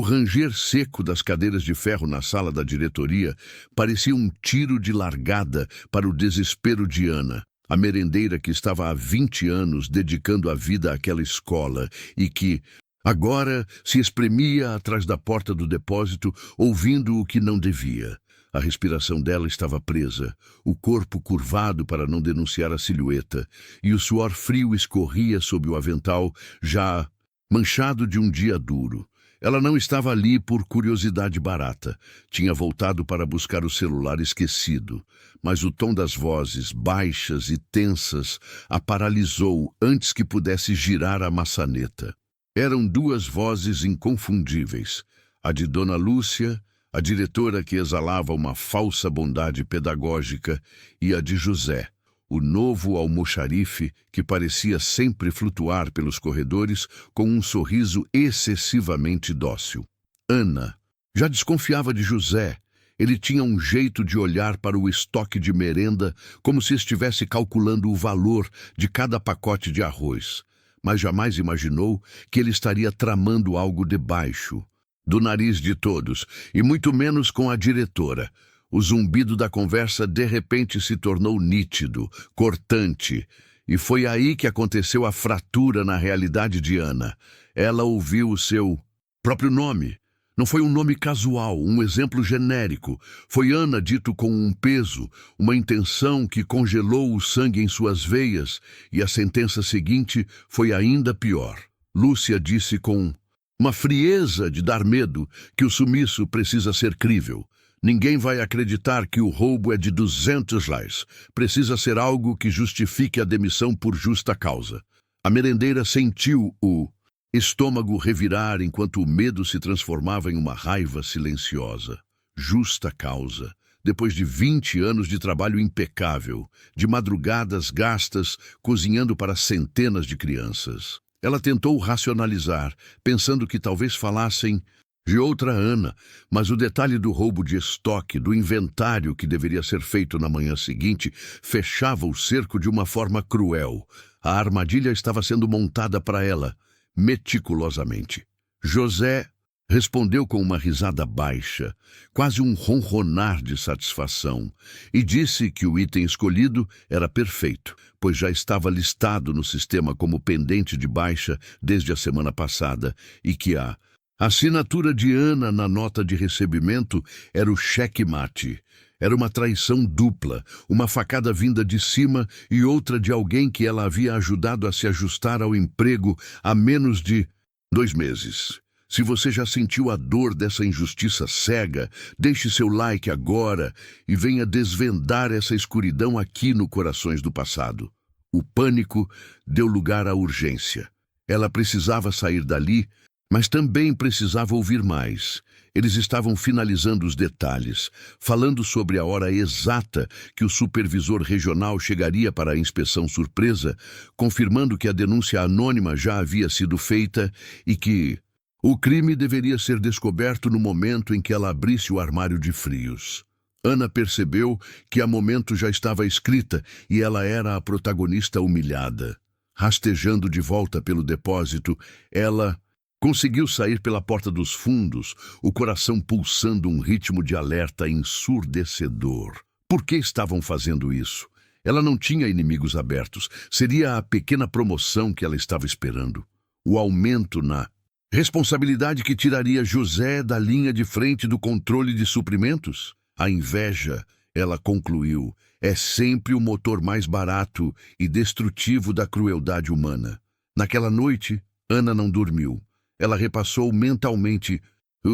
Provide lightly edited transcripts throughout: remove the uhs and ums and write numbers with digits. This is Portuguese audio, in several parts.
ranger seco das cadeiras de ferro na sala da diretoria parecia um tiro de largada para o desespero de Ana, a merendeira que estava há 20 anos dedicando a vida àquela escola e que, agora, se espremia atrás da porta do depósito, ouvindo o que não devia. A respiração dela estava presa, o corpo curvado para não denunciar a silhueta, e o suor frio escorria sob o avental, já manchado de um dia duro. Ela não estava ali por curiosidade barata. Tinha voltado para buscar o celular esquecido, mas o tom das vozes, baixas e tensas, a paralisou antes que pudesse girar a maçaneta. Eram duas vozes inconfundíveis, a de Dona Lúcia, a diretora que exalava uma falsa bondade pedagógica, e a de José, o novo almoxarife que parecia sempre flutuar pelos corredores com um sorriso excessivamente dócil. Ana já desconfiava de José. Ele tinha um jeito de olhar para o estoque de merenda como se estivesse calculando o valor de cada pacote de arroz, mas jamais imaginou que ele estaria tramando algo debaixo do nariz de todos, e muito menos com a diretora. O zumbido da conversa de repente se tornou nítido, cortante, e foi aí que aconteceu a fratura na realidade de Ana. Ela ouviu o seu próprio nome. Não foi um nome casual, um exemplo genérico. Foi Ana dito com um peso, uma intenção que congelou o sangue em suas veias, e a sentença seguinte foi ainda pior. Lúcia disse com uma frieza de dar medo que o sumiço precisa ser crível. Ninguém vai acreditar que o roubo é de R$ 200. Precisa ser algo que justifique a demissão por justa causa. A merendeira sentiu o estômago revirar enquanto o medo se transformava em uma raiva silenciosa. Justa causa. Depois de 20 anos de trabalho impecável, de madrugadas gastas cozinhando para centenas de crianças. Ela tentou racionalizar, pensando que talvez falassem de outra Ana, mas o detalhe do roubo de estoque, do inventário que deveria ser feito na manhã seguinte, fechava o cerco de uma forma cruel. A armadilha estava sendo montada para ela, meticulosamente. José respondeu com uma risada baixa, quase um ronronar de satisfação, e disse que o item escolhido era perfeito, pois já estava listado no sistema como pendente de baixa desde a semana passada, e que a assinatura de Ana na nota de recebimento era o cheque-mate. Era uma traição dupla, uma facada vinda de cima e outra de alguém que ela havia ajudado a se ajustar ao emprego há menos de 2 meses. Se você já sentiu a dor dessa injustiça cega, deixe seu like agora e venha desvendar essa escuridão aqui no Corações do Passado. O pânico deu lugar à urgência. Ela precisava sair dali, mas também precisava ouvir mais. Eles estavam finalizando os detalhes, falando sobre a hora exata que o supervisor regional chegaria para a inspeção surpresa, confirmando que a denúncia anônima já havia sido feita e que o crime deveria ser descoberto no momento em que ela abrisse o armário de frios. Ana percebeu que a momento já estava escrita e ela era a protagonista humilhada. Rastejando de volta pelo depósito, ela conseguiu sair pela porta dos fundos, o coração pulsando um ritmo de alerta ensurdecedor. Por que estavam fazendo isso? Ela não tinha inimigos abertos. Seria a pequena promoção que ela estava esperando. O aumento na responsabilidade que tiraria José da linha de frente do controle de suprimentos? A inveja, ela concluiu, é sempre o motor mais barato e destrutivo da crueldade humana. Naquela noite, Ana não dormiu. Ela repassou mentalmente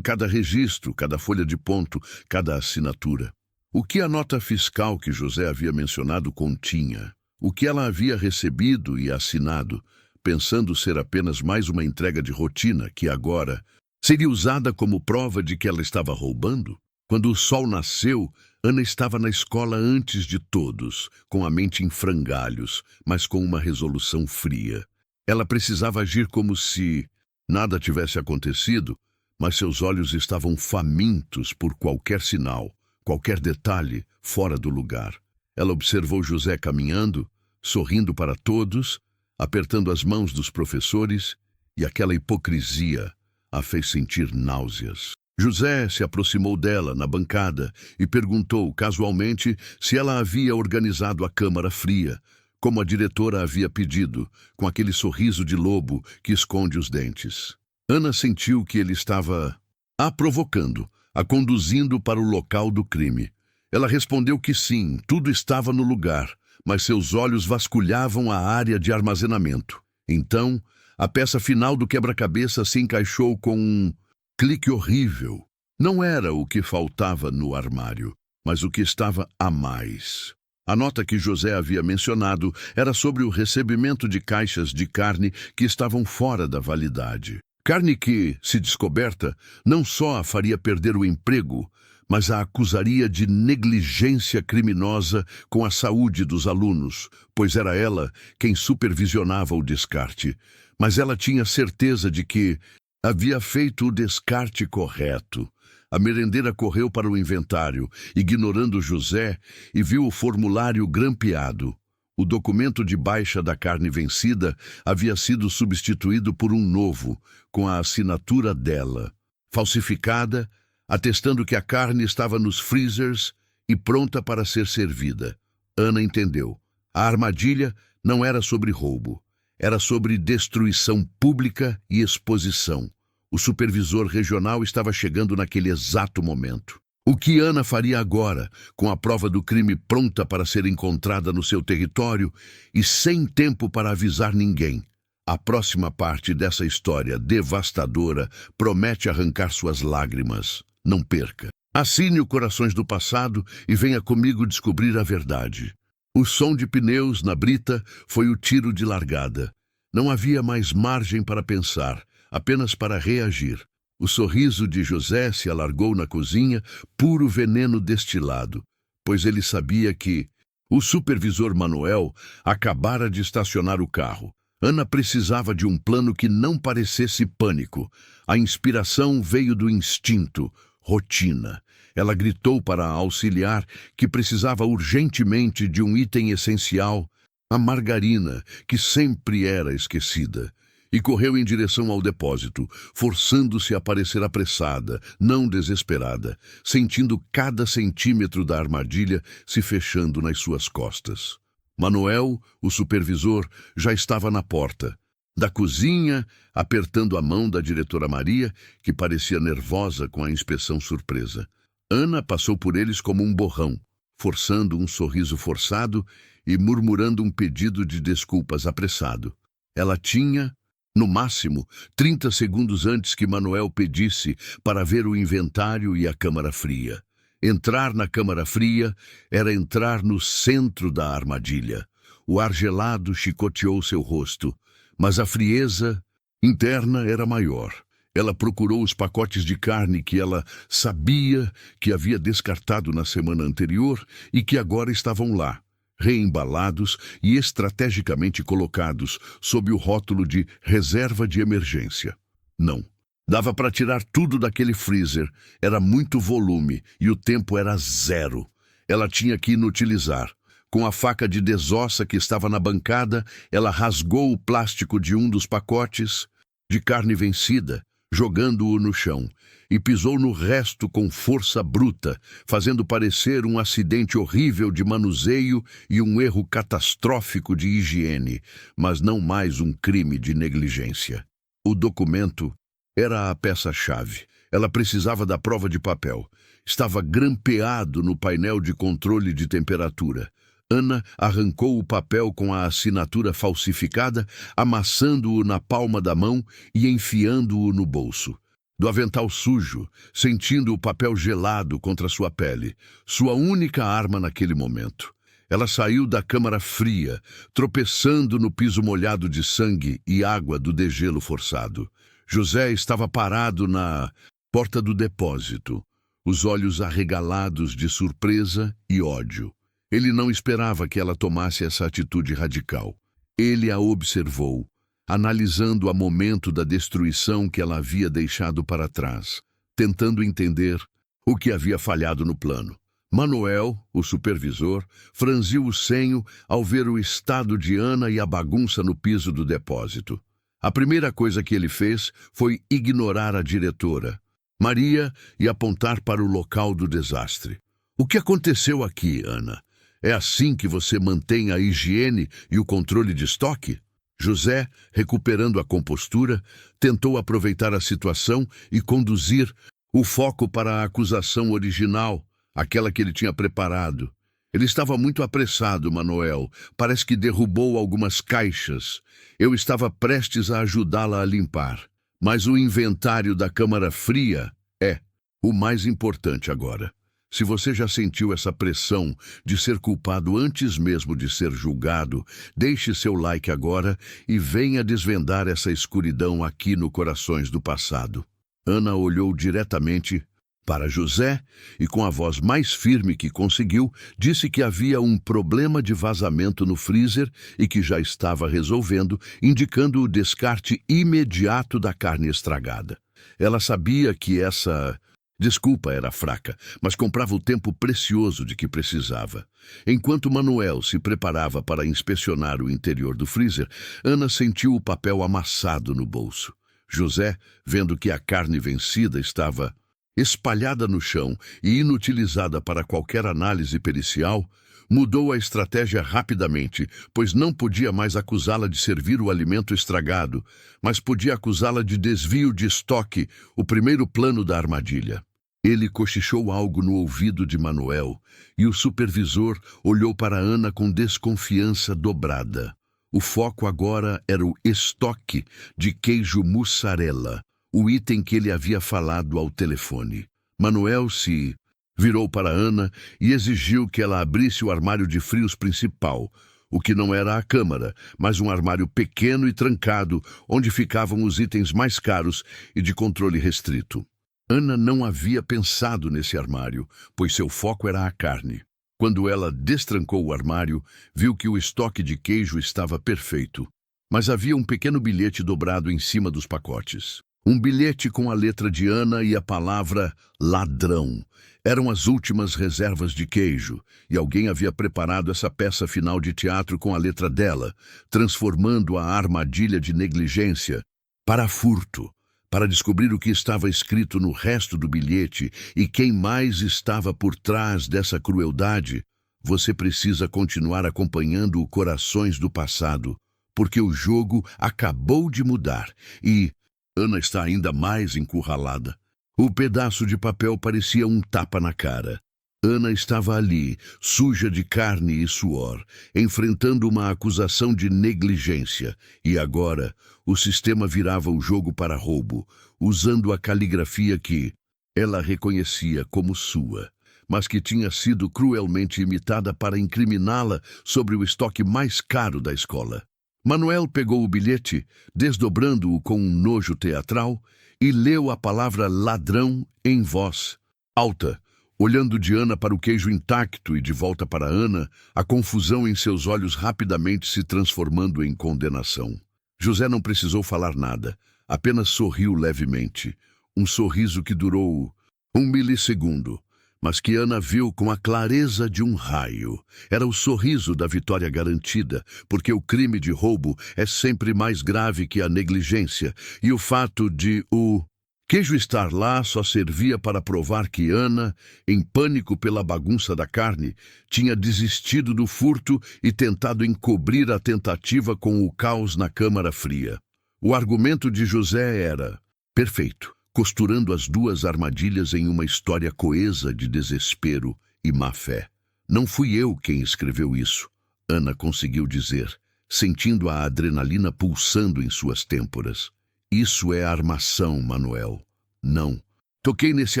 cada registro, cada folha de ponto, cada assinatura. O que a nota fiscal que José havia mencionado continha? O que ela havia recebido e assinado, pensando ser apenas mais uma entrega de rotina que agora seria usada como prova de que ela estava roubando? Quando o sol nasceu, Ana estava na escola antes de todos, com a mente em frangalhos, mas com uma resolução fria. Ela precisava agir como se nada tivesse acontecido, mas seus olhos estavam famintos por qualquer sinal, qualquer detalhe fora do lugar. Ela observou José caminhando, sorrindo para todos, apertando as mãos dos professores, e aquela hipocrisia, a fez sentir náuseas. José se aproximou dela na bancada e perguntou casualmente se ela havia organizado a câmara fria, como a diretora havia pedido, com aquele sorriso de lobo que esconde os dentes. Ana sentiu que ele estava a provocando, a conduzindo para o local do crime. Ela respondeu que sim, tudo estava no lugar, mas seus olhos vasculhavam a área de armazenamento. Então, a peça final do quebra-cabeça se encaixou com um clique horrível. Não era o que faltava no armário, mas o que estava a mais. A nota que José havia mencionado era sobre o recebimento de caixas de carne que estavam fora da validade. Carne que, se descoberta, não só a faria perder o emprego, mas a acusaria de negligência criminosa com a saúde dos alunos, pois era ela quem supervisionava o descarte. Mas ela tinha certeza de que havia feito o descarte correto. A merendeira correu para o inventário, ignorando José, e viu o formulário grampeado. O documento de baixa da carne vencida havia sido substituído por um novo, com a assinatura dela, falsificada, atestando que a carne estava nos freezers e pronta para ser servida. Ana entendeu. A armadilha não era sobre roubo. Era sobre destruição pública e exposição. O supervisor regional estava chegando naquele exato momento. O que Ana faria agora, com a prova do crime pronta para ser encontrada no seu território e sem tempo para avisar ninguém? A próxima parte dessa história devastadora promete arrancar suas lágrimas. Não perca. Assine o Corações do Passado e venha comigo descobrir a verdade. O som de pneus na brita foi o tiro de largada. Não havia mais margem para pensar, apenas para reagir. O sorriso de José se alargou na cozinha, puro veneno destilado, pois ele sabia que o supervisor Manuel acabara de estacionar o carro. Ana precisava de um plano que não parecesse pânico. A inspiração veio do instinto, rotina. Ela gritou para a auxiliar que precisava urgentemente de um item essencial, a margarina, que sempre era esquecida. E correu em direção ao depósito, forçando-se a parecer apressada, não desesperada, sentindo cada centímetro da armadilha se fechando nas suas costas. Manuel, o supervisor, já estava na porta da cozinha, apertando a mão da diretora Maria, que parecia nervosa com a inspeção surpresa. Ana passou por eles como um borrão, forçando um sorriso forçado e murmurando um pedido de desculpas apressado. Ela tinha, no máximo, 30 segundos antes que Manuel pedisse para ver o inventário e a câmara fria. Entrar na câmara fria era entrar no centro da armadilha. O ar gelado chicoteou seu rosto, mas a frieza interna era maior. Ela procurou os pacotes de carne que ela sabia que havia descartado na semana anterior e que agora estavam lá, reembalados e estrategicamente colocados sob o rótulo de reserva de emergência. Não. Dava para tirar tudo daquele freezer. Era muito volume e o tempo era zero. Ela tinha que inutilizar. Com a faca de desossa que estava na bancada, ela rasgou o plástico de um dos pacotes de carne vencida, jogando-o no chão, e pisou no resto com força bruta, fazendo parecer um acidente horrível de manuseio e um erro catastrófico de higiene, mas não mais um crime de negligência. O documento era a peça-chave. Ela precisava da prova de papel. Estava grampeado no painel de controle de temperatura. Ana arrancou o papel com a assinatura falsificada, amassando-o na palma da mão e enfiando-o no bolso. Do avental sujo, sentindo o papel gelado contra sua pele, sua única arma naquele momento. Ela saiu da câmara fria, tropeçando no piso molhado de sangue e água do degelo forçado. José estava parado na porta do depósito, os olhos arregalados de surpresa e ódio. Ele não esperava que ela tomasse essa atitude radical. Ele a observou, analisando o momento da destruição que ela havia deixado para trás, tentando entender o que havia falhado no plano. Manuel, o supervisor, franziu o senho ao ver o estado de Ana e a bagunça no piso do depósito. A primeira coisa que ele fez foi ignorar a diretora, Maria, e apontar para o local do desastre. O que aconteceu aqui, Ana? É assim que você mantém a higiene e o controle de estoque? José, recuperando a compostura, tentou aproveitar a situação e conduzir o foco para a acusação original, aquela que ele tinha preparado. Ele estava muito apressado, Manuel. Parece que derrubou algumas caixas. Eu estava prestes a ajudá-la a limpar. Mas o inventário da câmara fria é o mais importante agora. Se você já sentiu essa pressão de ser culpado antes mesmo de ser julgado, deixe seu like agora e venha desvendar essa escuridão aqui no Corações do Passado. Ana olhou diretamente para José e, com a voz mais firme que conseguiu, disse que havia um problema de vazamento no freezer e que já estava resolvendo, indicando o descarte imediato da carne estragada. Ela sabia que essa desculpa era fraca, mas comprava o tempo precioso de que precisava. Enquanto Manuel se preparava para inspecionar o interior do freezer, Ana sentiu o papel amassado no bolso. José, vendo que a carne vencida estava espalhada no chão e inutilizada para qualquer análise pericial, mudou a estratégia rapidamente, pois não podia mais acusá-la de servir o alimento estragado, mas podia acusá-la de desvio de estoque, o primeiro plano da armadilha. Ele cochichou algo no ouvido de Manuel, e o supervisor olhou para Ana com desconfiança dobrada. O foco agora era o estoque de queijo mussarela, o item que ele havia falado ao telefone. Manuel se virou para Ana e exigiu que ela abrisse o armário de frios principal, o que não era a câmara, mas um armário pequeno e trancado, onde ficavam os itens mais caros e de controle restrito. Ana não havia pensado nesse armário, pois seu foco era a carne. Quando ela destrancou o armário, viu que o estoque de queijo estava perfeito, mas havia um pequeno bilhete dobrado em cima dos pacotes. Um bilhete com a letra de Ana e a palavra ladrão. Eram as últimas reservas de queijo, e alguém havia preparado essa peça final de teatro com a letra dela, transformando a armadilha de negligência para furto, para descobrir o que estava escrito no resto do bilhete e quem mais estava por trás dessa crueldade. Você precisa continuar acompanhando o Corações do Passado, porque o jogo acabou de mudar e Ana está ainda mais encurralada. O pedaço de papel parecia um tapa na cara. Ana estava ali, suja de carne e suor, enfrentando uma acusação de negligência. E agora, o sistema virava o jogo para roubo, usando a caligrafia que ela reconhecia como sua, mas que tinha sido cruelmente imitada para incriminá-la sobre o estoque mais caro da escola. Manuel pegou o bilhete, desdobrando-o com um nojo teatral, e leu a palavra ladrão em voz alta, olhando de Ana para o queijo intacto e de volta para Ana, a confusão em seus olhos rapidamente se transformando em condenação. José não precisou falar nada, apenas sorriu levemente, um sorriso que durou 1 milissegundo, mas que Ana viu com a clareza de um raio. Era o sorriso da vitória garantida, porque o crime de roubo é sempre mais grave que a negligência, e o fato de o queijo estar lá só servia para provar que Ana, em pânico pela bagunça da carne, tinha desistido do furto e tentado encobrir a tentativa com o caos na câmara fria. O argumento de José era perfeito, costurando as duas armadilhas em uma história coesa de desespero e má-fé. Não fui eu quem escreveu isso, Ana conseguiu dizer, sentindo a adrenalina pulsando em suas têmporas. Isso é armação, Manuel. Não. Toquei nesse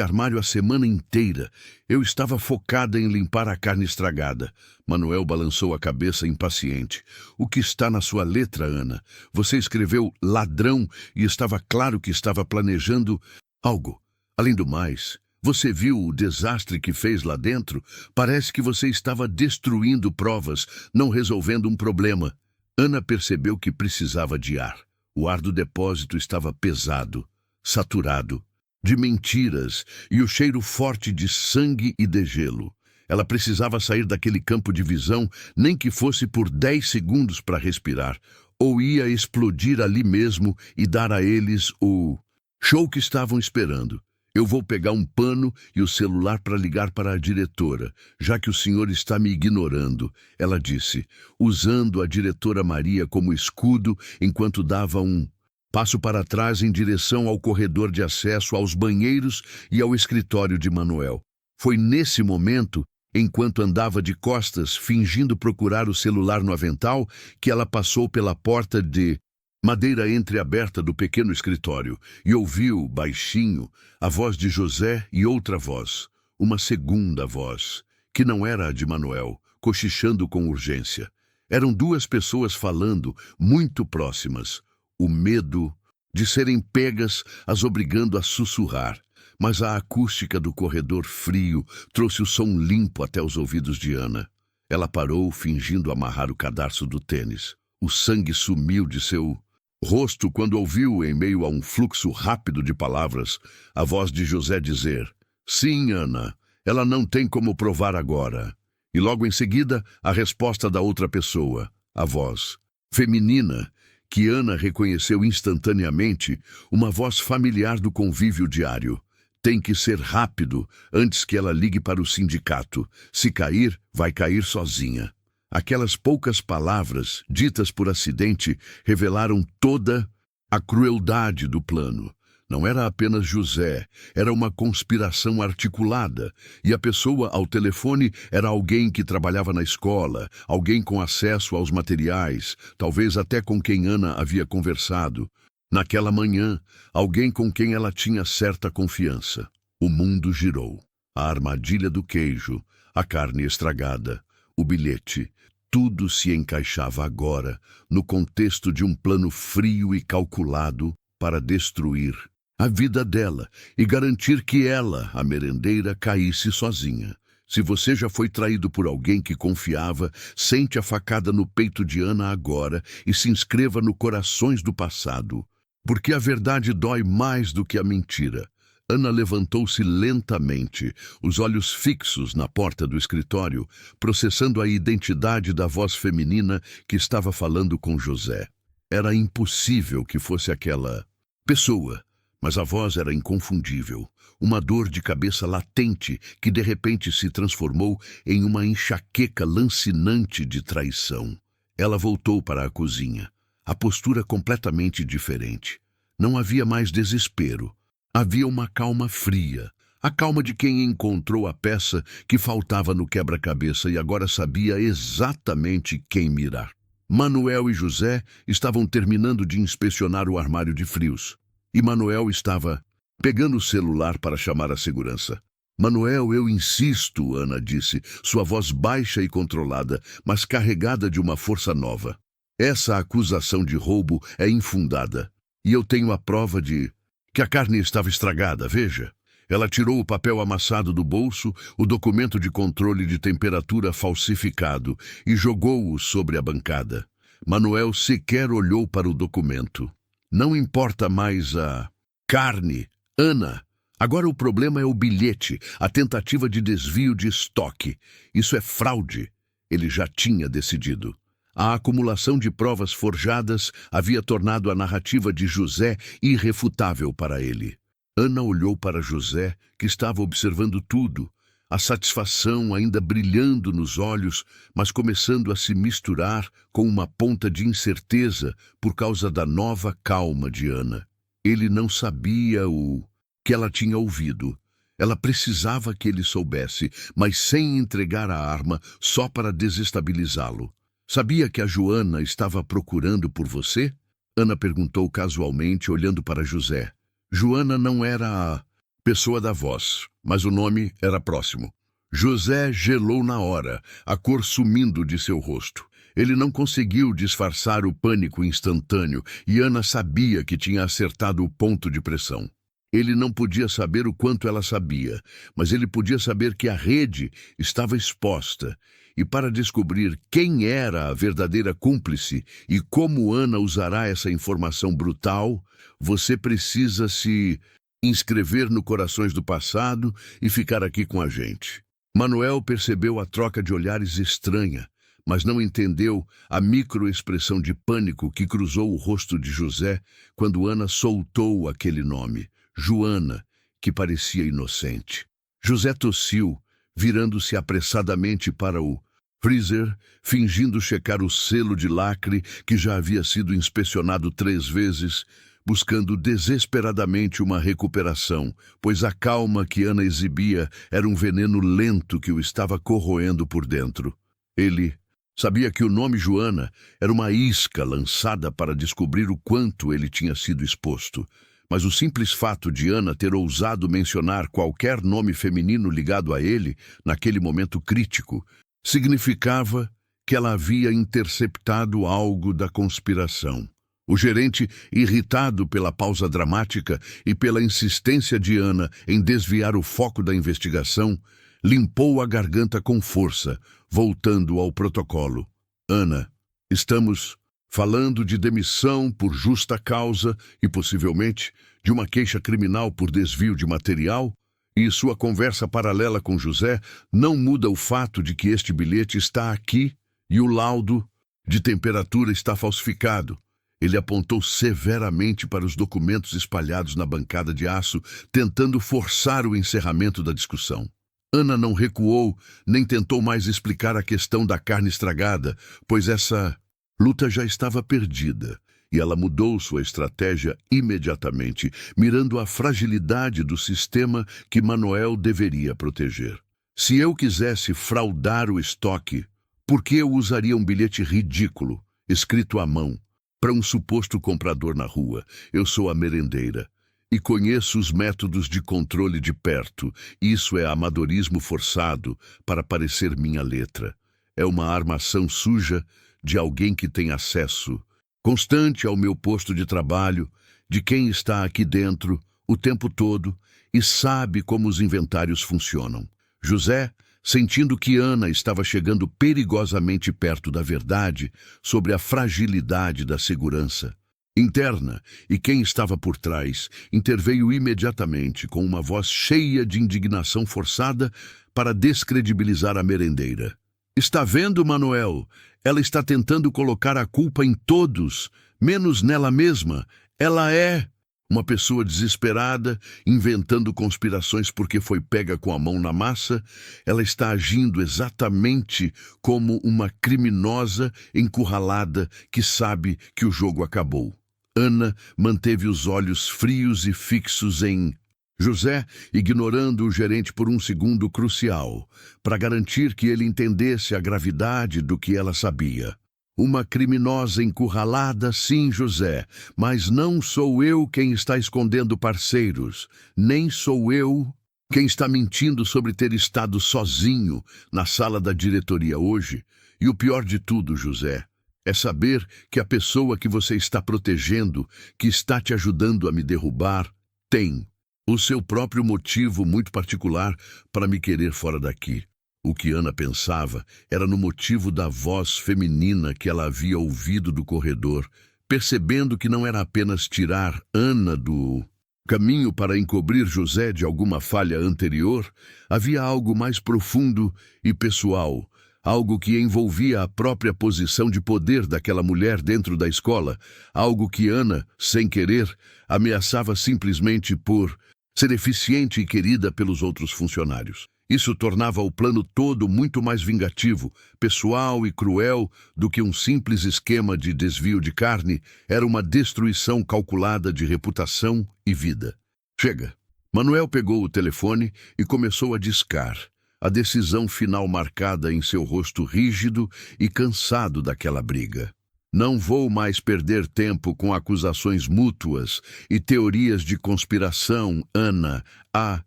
armário a semana inteira. Eu estava focada em limpar a carne estragada. Manuel balançou a cabeça impaciente. O que está na sua letra, Ana? Você escreveu ladrão e estava claro que estava planejando algo. Além do mais, você viu o desastre que fez lá dentro? Parece que você estava destruindo provas, não resolvendo um problema. Ana percebeu que precisava de ar. O ar do depósito estava pesado, saturado, de mentiras e o cheiro forte de sangue e degelo. Ela precisava sair daquele campo de visão, nem que fosse por 10 segundos para respirar, ou ia explodir ali mesmo e dar a eles o show que estavam esperando. Eu vou pegar um pano e o celular para ligar para a diretora, já que o senhor está me ignorando, ela disse, usando a diretora Maria como escudo enquanto dava um passo para trás em direção ao corredor de acesso aos banheiros e ao escritório de Manuel. Foi nesse momento, enquanto andava de costas, fingindo procurar o celular no avental, que ela passou pela porta de madeira entreaberta do pequeno escritório e ouviu, baixinho, a voz de José e outra voz, uma segunda voz, que não era a de Manuel, cochichando com urgência. Eram duas pessoas falando, muito próximas. O medo de serem pegas as obrigando a sussurrar, mas a acústica do corredor frio trouxe o som limpo até os ouvidos de Ana. Ela parou, fingindo amarrar o cadarço do tênis. O sangue sumiu de seu rosto quando ouviu, em meio a um fluxo rápido de palavras, a voz de José dizer: "Sim, Ana, ela não tem como provar agora." E logo em seguida, a resposta da outra pessoa, a voz feminina, que Ana reconheceu instantaneamente, uma voz familiar do convívio diário. Tem que ser rápido, antes que ela ligue para o sindicato. Se cair, vai cair sozinha. Aquelas poucas palavras, ditas por acidente, revelaram toda a crueldade do plano. Não era apenas José, era uma conspiração articulada, e a pessoa ao telefone era alguém que trabalhava na escola, alguém com acesso aos materiais, talvez até com quem Ana havia conversado. Naquela manhã, alguém com quem ela tinha certa confiança. O mundo girou. A armadilha do queijo, a carne estragada, o bilhete, tudo se encaixava agora no contexto de um plano frio e calculado para destruir a vida dela e garantir que ela, a merendeira, caísse sozinha. Se você já foi traído por alguém que confiava, sente a facada no peito de Ana agora e se inscreva no Corações do Passado, porque a verdade dói mais do que a mentira. Ana levantou-se lentamente, os olhos fixos na porta do escritório, processando a identidade da voz feminina que estava falando com José. Era impossível que fosse aquela pessoa, mas a voz era inconfundível. Uma dor de cabeça latente que de repente se transformou em uma enxaqueca lancinante de traição. Ela voltou para a cozinha, a postura completamente diferente. Não havia mais desespero. Havia uma calma fria, a calma de quem encontrou a peça que faltava no quebra-cabeça e agora sabia exatamente quem mirar. Manuel e José estavam terminando de inspecionar o armário de frios, e Manuel estava pegando o celular para chamar a segurança. "Manuel, eu insisto", Ana disse, sua voz baixa e controlada, mas carregada de uma força nova. "Essa acusação de roubo é infundada, e eu tenho a prova de que a carne estava estragada, veja." Ela tirou o papel amassado do bolso, o documento de controle de temperatura falsificado, e jogou-o sobre a bancada. Manuel sequer olhou para o documento. "Não importa mais a carne, Ana. Agora o problema é o bilhete, a tentativa de desvio de estoque. Isso é fraude." Ele já tinha decidido. A acumulação de provas forjadas havia tornado a narrativa de José irrefutável para ele. Ana olhou para José, que estava observando tudo, a satisfação ainda brilhando nos olhos, mas começando a se misturar com uma ponta de incerteza por causa da nova calma de Ana. Ele não sabia o que ela tinha ouvido. Ela precisava que ele soubesse, mas sem entregar a arma só para desestabilizá-lo. "Sabia que a Joana estava procurando por você?" Ana perguntou casualmente, olhando para José. Joana não era a pessoa da voz, mas o nome era próximo. José gelou na hora, a cor sumindo de seu rosto. Ele não conseguiu disfarçar o pânico instantâneo e Ana sabia que tinha acertado o ponto de pressão. Ele não podia saber o quanto ela sabia, mas ele podia saber que a rede estava exposta. E para descobrir quem era a verdadeira cúmplice e como Ana usará essa informação brutal, você precisa se inscrever no Corações do Passado e ficar aqui com a gente. Manuel percebeu a troca de olhares estranha, mas não entendeu a microexpressão de pânico que cruzou o rosto de José quando Ana soltou aquele nome, Joana, que parecia inocente. José tossiu, virando-se apressadamente para o freezer, fingindo checar o selo de lacre que já havia sido inspecionado 3 vezes, buscando desesperadamente uma recuperação, pois a calma que Ana exibia era um veneno lento que o estava corroendo por dentro. Ele sabia que o nome Joana era uma isca lançada para descobrir o quanto ele tinha sido exposto, mas o simples fato de Ana ter ousado mencionar qualquer nome feminino ligado a ele, naquele momento crítico, significava que ela havia interceptado algo da conspiração. O gerente, irritado pela pausa dramática e pela insistência de Ana em desviar o foco da investigação, limpou a garganta com força, voltando ao protocolo. Ana, estamos falando de demissão por justa causa e, possivelmente, de uma queixa criminal por desvio de material, e sua conversa paralela com José não muda o fato de que este bilhete está aqui e o laudo de temperatura está falsificado. Ele apontou severamente para os documentos espalhados na bancada de aço, tentando forçar o encerramento da discussão. Ana não recuou, nem tentou mais explicar a questão da carne estragada, pois essa luta já estava perdida, e ela mudou sua estratégia imediatamente, mirando a fragilidade do sistema que Manuel deveria proteger. Se eu quisesse fraudar o estoque, por que eu usaria um bilhete ridículo, escrito à mão, para um suposto comprador na rua? Eu sou a merendeira e conheço os métodos de controle de perto. Isso é amadorismo forçado para parecer minha letra. É uma armação suja de alguém que tem acesso constante ao meu posto de trabalho, de quem está aqui dentro o tempo todo e sabe como os inventários funcionam. José, sentindo que Ana estava chegando perigosamente perto da verdade sobre a fragilidade da segurança interna e quem estava por trás, interveio imediatamente com uma voz cheia de indignação forçada para descredibilizar a merendeira. Está vendo, Manuel? Ela está tentando colocar a culpa em todos, menos nela mesma. Ela é uma pessoa desesperada, inventando conspirações porque foi pega com a mão na massa. Ela está agindo exatamente como uma criminosa encurralada que sabe que o jogo acabou. Ana manteve os olhos frios e fixos em José, ignorando o gerente por um segundo crucial, para garantir que ele entendesse a gravidade do que ela sabia. Uma criminosa encurralada, sim, José, mas não sou eu quem está escondendo parceiros, nem sou eu quem está mentindo sobre ter estado sozinho na sala da diretoria hoje. E o pior de tudo, José, é saber que a pessoa que você está protegendo, que está te ajudando a me derrubar, tem o seu próprio motivo muito particular para me querer fora daqui. O que Ana pensava era no motivo da voz feminina que ela havia ouvido do corredor, percebendo que não era apenas tirar Ana do caminho para encobrir José de alguma falha anterior. Havia algo mais profundo e pessoal, algo que envolvia a própria posição de poder daquela mulher dentro da escola, algo que Ana, sem querer, ameaçava simplesmente por ser eficiente e querida pelos outros funcionários. Isso tornava o plano todo muito mais vingativo, pessoal e cruel do que um simples esquema de desvio de carne. Era uma destruição calculada de reputação e vida. Chega. Manuel pegou o telefone e começou a discar, a decisão final marcada em seu rosto rígido e cansado daquela briga. Não vou mais perder tempo com acusações mútuas e teorias de conspiração, Ana. A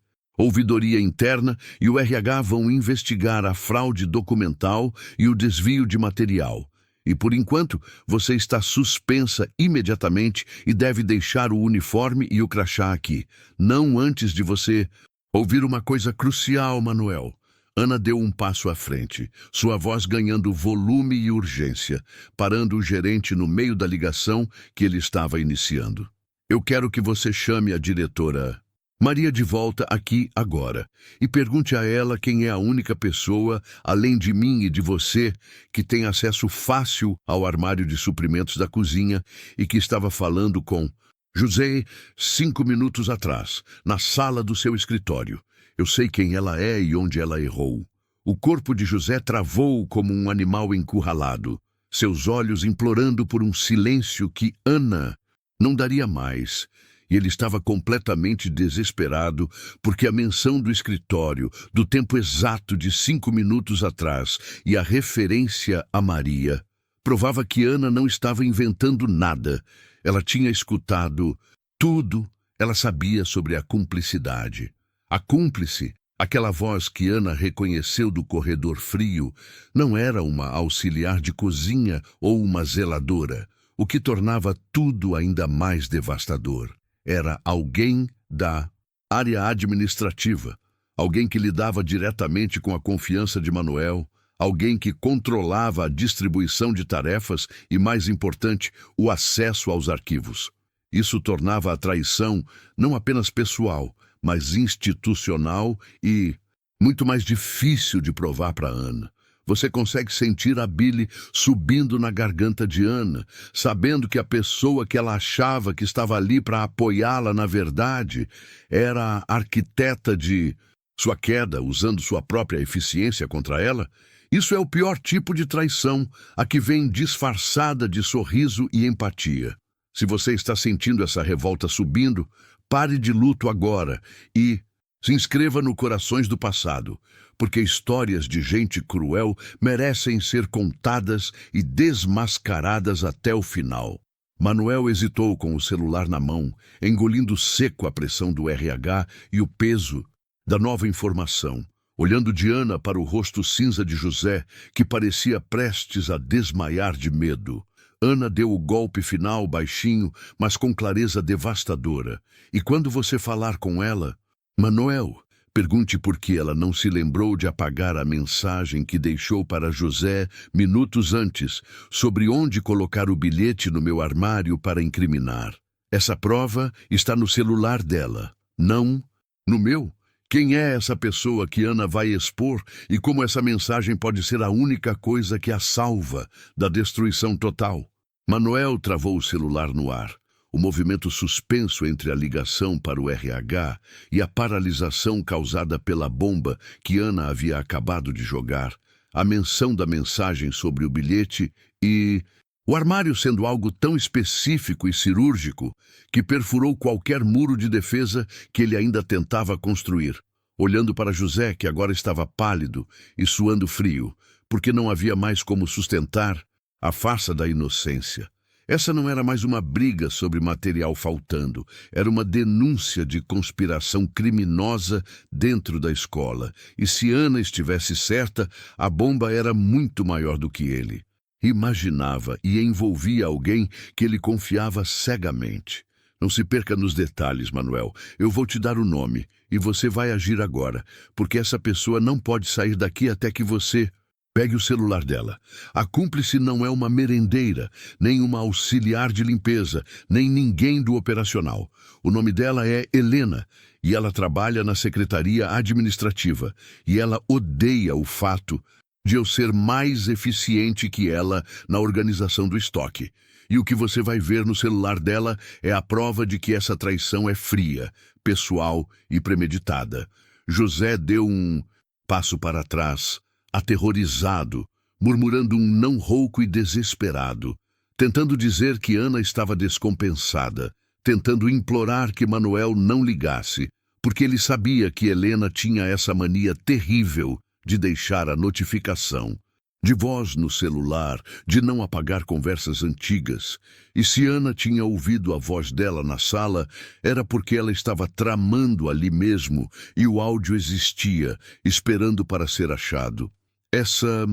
ouvidoria interna e o RH vão investigar a fraude documental e o desvio de material. E, por enquanto, você está suspensa imediatamente e deve deixar o uniforme e o crachá aqui. Não antes de você ouvir uma coisa crucial, Manuel. Ana deu um passo à frente, sua voz ganhando volume e urgência, parando o gerente no meio da ligação que ele estava iniciando. Eu quero que você chame a diretora Maria de volta aqui agora, e pergunte a ela quem é a única pessoa, além de mim e de você, que tem acesso fácil ao armário de suprimentos da cozinha e que estava falando com José 5 minutos atrás, na sala do seu escritório. Eu sei quem ela é e onde ela errou. O corpo de José travou como um animal encurralado, seus olhos implorando por um silêncio que Ana não daria mais. E ele estava completamente desesperado, porque a menção do escritório, do tempo exato de 5 minutos atrás, e a referência a Maria, provava que Ana não estava inventando nada. Ela tinha escutado tudo, ela sabia sobre a cumplicidade. A cúmplice, aquela voz que Ana reconheceu do corredor frio, não era uma auxiliar de cozinha ou uma zeladora, o que tornava tudo ainda mais devastador. Era alguém da área administrativa, alguém que lidava diretamente com a confiança de Manuel, alguém que controlava a distribuição de tarefas e, mais importante, o acesso aos arquivos. Isso tornava a traição não apenas pessoal, mas institucional e muito mais difícil de provar para Ana. Você consegue sentir a bile subindo na garganta de Ana, sabendo que a pessoa que ela achava que estava ali para apoiá-la, na verdade, era a arquiteta de sua queda, usando sua própria eficiência contra ela? Isso é o pior tipo de traição, a que vem disfarçada de sorriso e empatia. Se você está sentindo essa revolta subindo, pare de luto agora e se inscreva no Corações do Passado, porque histórias de gente cruel merecem ser contadas e desmascaradas até o final. Manuel hesitou com o celular na mão, engolindo seco a pressão do RH e o peso da nova informação, olhando de Ana para o rosto cinza de José, que parecia prestes a desmaiar de medo. Ana deu o golpe final baixinho, mas com clareza devastadora. E quando você falar com ela, Manuel, pergunte por que ela não se lembrou de apagar a mensagem que deixou para José minutos antes, sobre onde colocar o bilhete no meu armário para incriminar. Essa prova está no celular dela, não no meu. Quem é essa pessoa que Ana vai expor e como essa mensagem pode ser a única coisa que a salva da destruição total? Manuel travou o celular no ar. O movimento suspenso entre a ligação para o RH e a paralisação causada pela bomba que Ana havia acabado de jogar, a menção da mensagem sobre o bilhete e o armário sendo algo tão específico e cirúrgico que perfurou qualquer muro de defesa que ele ainda tentava construir, olhando para José, que agora estava pálido e suando frio, porque não havia mais como sustentar a farsa da inocência. Essa não era mais uma briga sobre material faltando, era uma denúncia de conspiração criminosa dentro da escola. E se Ana estivesse certa, a bomba era muito maior do que ele. Imaginava e envolvia alguém que ele confiava cegamente. Não se perca nos detalhes, Manuel. Eu vou te dar o nome e você vai agir agora, porque essa pessoa não pode sair daqui até que você pegue o celular dela. A cúmplice não é uma merendeira, nem uma auxiliar de limpeza, nem ninguém do operacional. O nome dela é Helena e ela trabalha na secretaria administrativa. E ela odeia o fato de eu ser mais eficiente que ela na organização do estoque. E o que você vai ver no celular dela é a prova de que essa traição é fria, pessoal e premeditada. José deu um passo para trás, aterrorizado, murmurando um não rouco e desesperado, tentando dizer que Ana estava descompensada, tentando implorar que Manuel não ligasse, porque ele sabia que Helena tinha essa mania terrível de deixar a notificação de voz no celular, de não apagar conversas antigas. E se Ana tinha ouvido a voz dela na sala, era porque ela estava tramando ali mesmo e o áudio existia, esperando para ser achado. Essa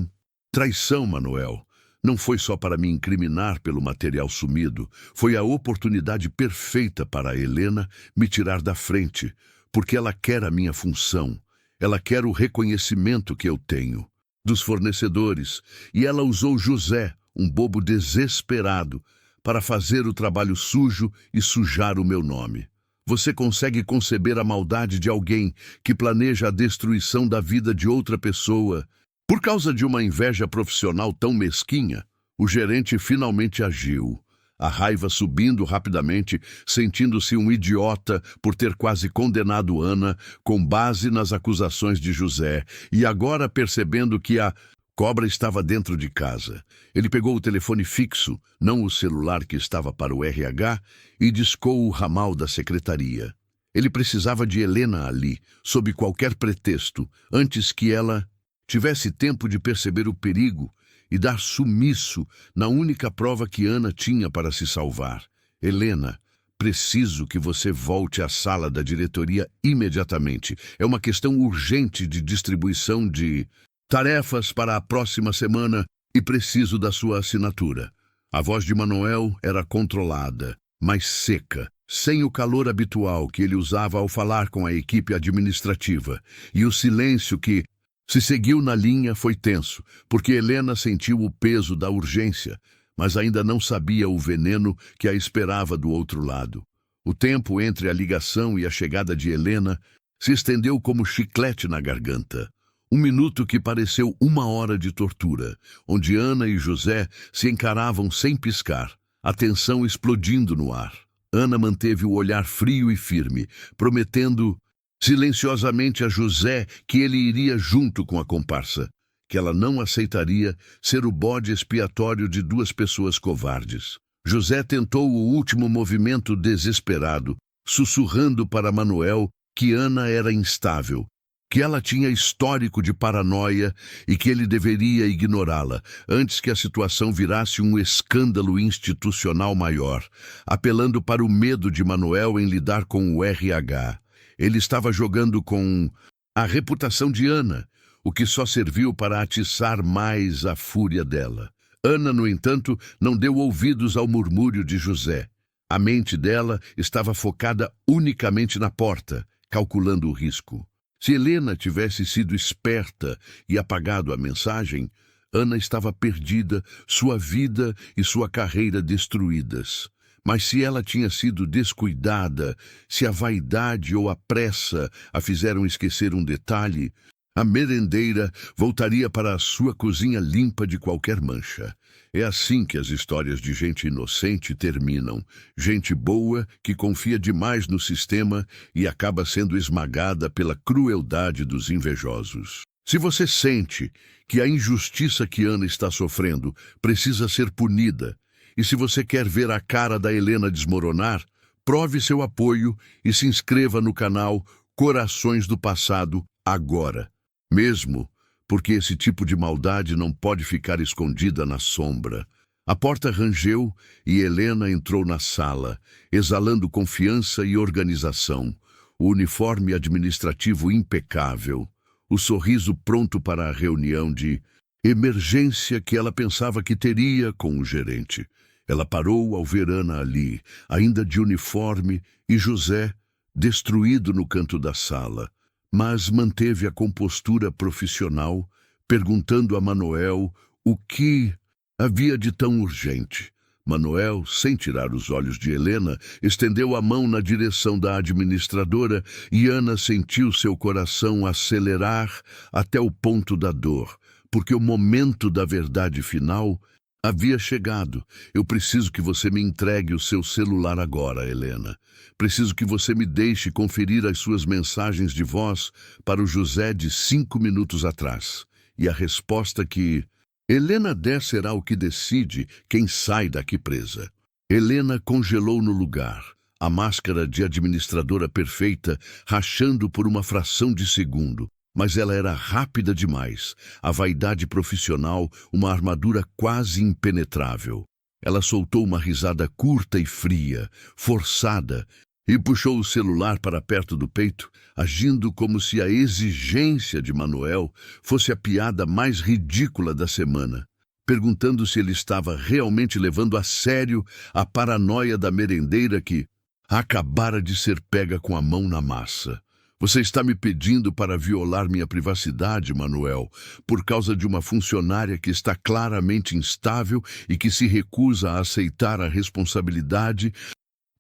traição, Manuel, não foi só para me incriminar pelo material sumido, foi a oportunidade perfeita para a Helena me tirar da frente, porque ela quer a minha função, ela quer o reconhecimento que eu tenho dos fornecedores, e ela usou José, um bobo desesperado, para fazer o trabalho sujo e sujar o meu nome. Você consegue conceber a maldade de alguém que planeja a destruição da vida de outra pessoa? Por causa de uma inveja profissional tão mesquinha, o gerente finalmente agiu. A raiva subindo rapidamente, sentindo-se um idiota por ter quase condenado Ana com base nas acusações de José, e agora percebendo que a cobra estava dentro de casa. Ele pegou o telefone fixo, não o celular que estava para o RH, e discou o ramal da secretaria. Ele precisava de Helena ali, sob qualquer pretexto, antes que ela tivesse tempo de perceber o perigo e dar sumiço na única prova que Ana tinha para se salvar. Helena, preciso que você volte à sala da diretoria imediatamente. É uma questão urgente de distribuição de tarefas para a próxima semana e preciso da sua assinatura. A voz de Manuel era controlada, mas seca, sem o calor habitual que ele usava ao falar com a equipe administrativa, e o silêncio que se seguiu na linha foi tenso, porque Helena sentiu o peso da urgência, mas ainda não sabia o veneno que a esperava do outro lado. O tempo entre a ligação e a chegada de Helena se estendeu como chiclete na garganta. Um minuto que pareceu 1 hora de tortura, onde Ana e José se encaravam sem piscar, a tensão explodindo no ar. Ana manteve o olhar frio e firme, prometendo silenciosamente a José que ele iria junto com a comparsa, que ela não aceitaria ser o bode expiatório de 2 pessoas covardes. José tentou o último movimento desesperado, sussurrando para Manuel que Ana era instável, que ela tinha histórico de paranoia e que ele deveria ignorá-la, antes que a situação virasse um escândalo institucional maior, apelando para o medo de Manuel em lidar com o RH. Ele estava jogando com a reputação de Ana, o que só serviu para atiçar mais a fúria dela. Ana, no entanto, não deu ouvidos ao murmúrio de José. A mente dela estava focada unicamente na porta, calculando o risco. Se Helena tivesse sido esperta e apagado a mensagem, Ana estava perdida, sua vida e sua carreira destruídas. Mas se ela tinha sido descuidada, se a vaidade ou a pressa a fizeram esquecer um detalhe, a merendeira voltaria para a sua cozinha limpa de qualquer mancha. É assim que as histórias de gente inocente terminam. Gente boa que confia demais no sistema e acaba sendo esmagada pela crueldade dos invejosos. Se você sente que a injustiça que Ana está sofrendo precisa ser punida, e se você quer ver a cara da Helena desmoronar, prove seu apoio e se inscreva no canal Corações do Passado agora. Mesmo porque esse tipo de maldade não pode ficar escondida na sombra. A porta rangeu e Helena entrou na sala, exalando confiança e organização, o uniforme administrativo impecável, o sorriso pronto para a reunião de emergência que ela pensava que teria com o gerente. Ela parou ao ver Ana ali, ainda de uniforme, e José, destruído no canto da sala, mas manteve a compostura profissional, perguntando a Manuel o que havia de tão urgente. Manuel, sem tirar os olhos de Helena, estendeu a mão na direção da administradora e Ana sentiu seu coração acelerar até o ponto da dor, porque o momento da verdade final havia chegado. Eu preciso que você me entregue o seu celular agora, Helena. Preciso que você me deixe conferir as suas mensagens de voz para o José de 5 minutos atrás. E a resposta que Helena der será o que decide quem sai daqui presa. Helena congelou no lugar, a máscara de administradora perfeita rachando por uma fração de segundo. Mas ela era rápida demais, a vaidade profissional, uma armadura quase impenetrável. Ela soltou uma risada curta e fria, forçada, e puxou o celular para perto do peito, agindo como se a exigência de Manuel fosse a piada mais ridícula da semana, perguntando se ele estava realmente levando a sério a paranoia da merendeira que acabara de ser pega com a mão na massa. Você está me pedindo para violar minha privacidade, Manuel, por causa de uma funcionária que está claramente instável e que se recusa a aceitar a responsabilidade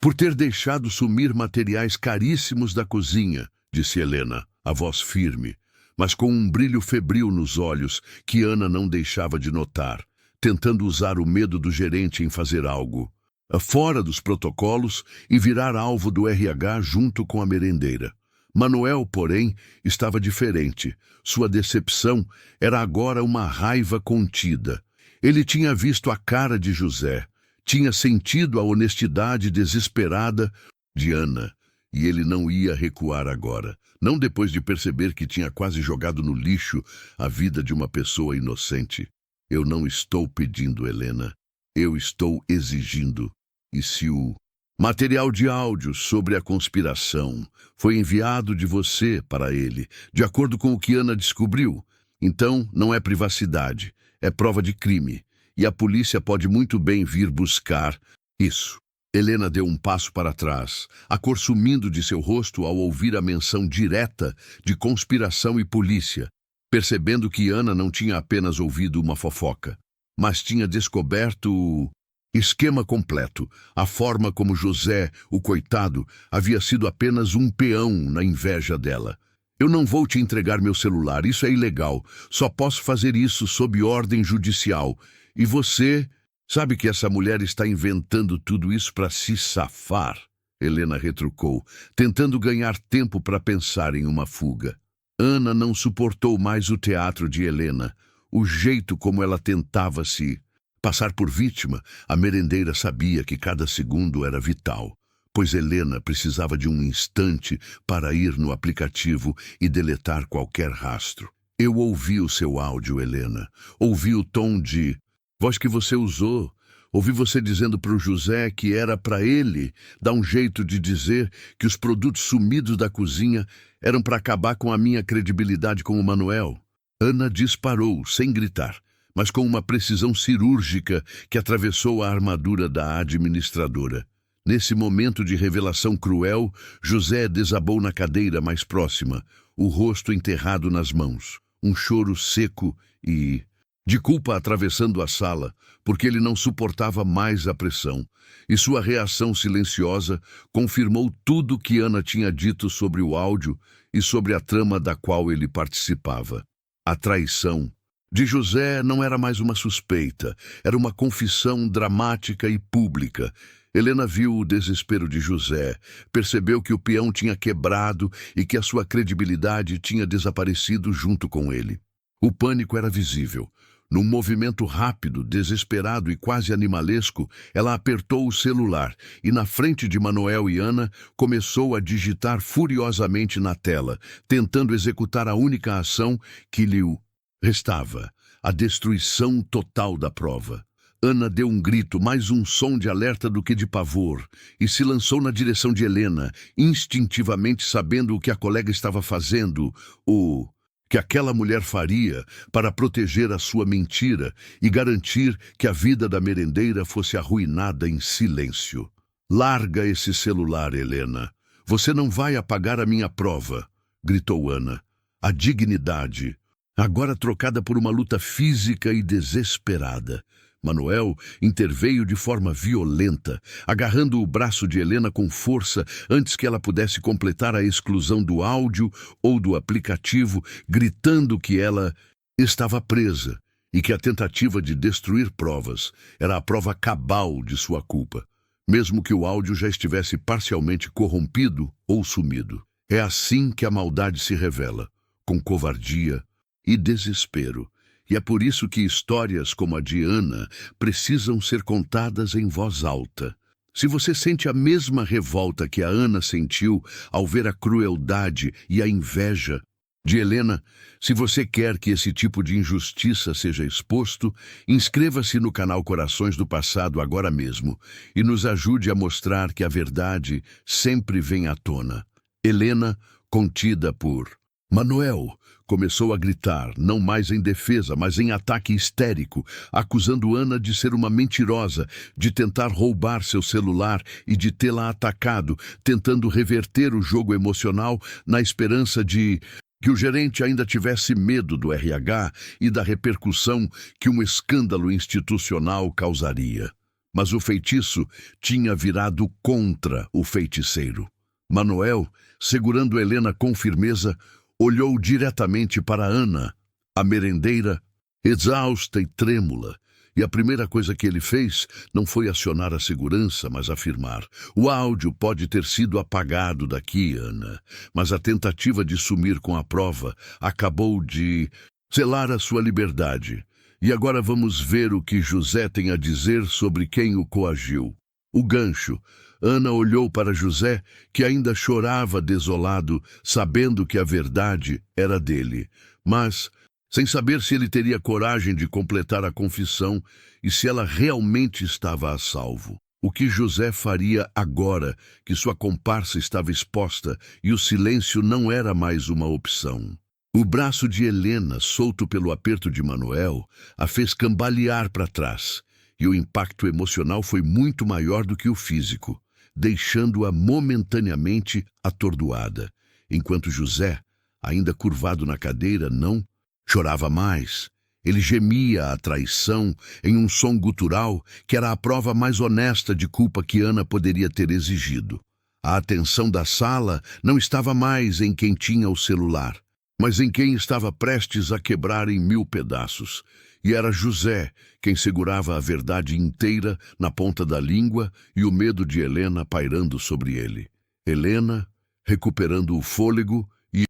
Por ter deixado sumir materiais caríssimos da cozinha, disse Helena, a voz firme, mas com um brilho febril nos olhos que Ana não deixava de notar, tentando usar o medo do gerente em fazer algo fora dos protocolos e virar alvo do RH junto com a merendeira. Manuel, porém, estava diferente. Sua decepção era agora uma raiva contida. Ele tinha visto a cara de José, tinha sentido a honestidade desesperada de Ana, e ele não ia recuar agora, não depois de perceber que tinha quase jogado no lixo a vida de uma pessoa inocente. Eu não estou pedindo, Helena. Eu estou exigindo. E se o material de áudio sobre a conspiração foi enviado de você para ele, de acordo com o que Ana descobriu, então não é privacidade, é prova de crime, e a polícia pode muito bem vir buscar isso. Helena deu um passo para trás, a cor sumindo de seu rosto ao ouvir a menção direta de conspiração e polícia, percebendo que Ana não tinha apenas ouvido uma fofoca, mas tinha descoberto o esquema completo, a forma como José, o coitado, havia sido apenas um peão na inveja dela. Eu não vou te entregar meu celular, isso é ilegal. Só posso fazer isso sob ordem judicial. E você sabe que essa mulher está inventando tudo isso para se safar, Helena retrucou, tentando ganhar tempo para pensar em uma fuga. Ana não suportou mais o teatro de Helena, o jeito como ela tentava se passar por vítima. A merendeira sabia que cada segundo era vital, pois Helena precisava de um instante para ir no aplicativo e deletar qualquer rastro. Eu ouvi o seu áudio, Helena. Ouvi o tom de voz que você usou. Ouvi você dizendo para o José que era para ele dar um jeito de dizer que os produtos sumidos da cozinha eram para acabar com a minha credibilidade com o Manuel. Ana disparou, sem gritar, mas com uma precisão cirúrgica que atravessou a armadura da administradora. Nesse momento de revelação cruel, José desabou na cadeira mais próxima, o rosto enterrado nas mãos, um choro seco e de culpa atravessando a sala, porque ele não suportava mais a pressão, e sua reação silenciosa confirmou tudo que Ana tinha dito sobre o áudio e sobre a trama da qual ele participava. A traição de José não era mais uma suspeita, era uma confissão dramática e pública. Helena viu o desespero de José, percebeu que o peão tinha quebrado e que a sua credibilidade tinha desaparecido junto com ele. O pânico era visível. Num movimento rápido, desesperado e quase animalesco, ela apertou o celular e, na frente de Manuel e Ana, começou a digitar furiosamente na tela, tentando executar a única ação que lhe restava, a destruição total da prova. Ana deu um grito, mais um som de alerta do que de pavor, e se lançou na direção de Helena, instintivamente sabendo o que a colega estava fazendo, o que aquela mulher faria para proteger a sua mentira e garantir que a vida da merendeira fosse arruinada em silêncio. Larga esse celular, Helena. Você não vai apagar a minha prova, gritou Ana. A dignidade, agora trocada por uma luta física e desesperada. Manuel interveio de forma violenta, agarrando o braço de Helena com força antes que ela pudesse completar a exclusão do áudio ou do aplicativo, gritando que ela estava presa e que a tentativa de destruir provas era a prova cabal de sua culpa, mesmo que o áudio já estivesse parcialmente corrompido ou sumido. É assim que a maldade se revela, com covardia e desespero. E é por isso que histórias como a de Ana precisam ser contadas em voz alta. Se você sente a mesma revolta que a Ana sentiu ao ver a crueldade e a inveja de Helena, se você quer que esse tipo de injustiça seja exposto, inscreva-se no canal Corações do Passado agora mesmo e nos ajude a mostrar que a verdade sempre vem à tona. Helena, contida por Manuel, começou a gritar, não mais em defesa, mas em ataque histérico, acusando Ana de ser uma mentirosa, de tentar roubar seu celular e de tê-la atacado, tentando reverter o jogo emocional na esperança de que o gerente ainda tivesse medo do RH e da repercussão que um escândalo institucional causaria. Mas o feitiço tinha virado contra o feiticeiro. Manuel, segurando Helena com firmeza, olhou diretamente para Ana, a merendeira, exausta e trêmula. E a primeira coisa que ele fez não foi acionar a segurança, mas afirmar: "O áudio pode ter sido apagado daqui, Ana, mas a tentativa de sumir com a prova acabou de selar a sua liberdade. E agora vamos ver o que José tem a dizer sobre quem o coagiu." O gancho. Ana olhou para José, que ainda chorava desolado, sabendo que a verdade era dele, mas sem saber se ele teria coragem de completar a confissão e se ela realmente estava a salvo. O que José faria agora que sua comparsa estava exposta e o silêncio não era mais uma opção? O braço de Helena, solto pelo aperto de Manuel, a fez cambalear para trás, e o impacto emocional foi muito maior do que o físico, deixando-a momentaneamente atordoada, enquanto José, ainda curvado na cadeira, não chorava mais. Ele gemia a traição em um som gutural que era a prova mais honesta de culpa que Ana poderia ter exigido. A atenção da sala não estava mais em quem tinha o celular, mas em quem estava prestes a quebrar em 1000 pedaços. E era José quem segurava a verdade inteira na ponta da língua e o medo de Helena pairando sobre ele. Helena, recuperando o fôlego e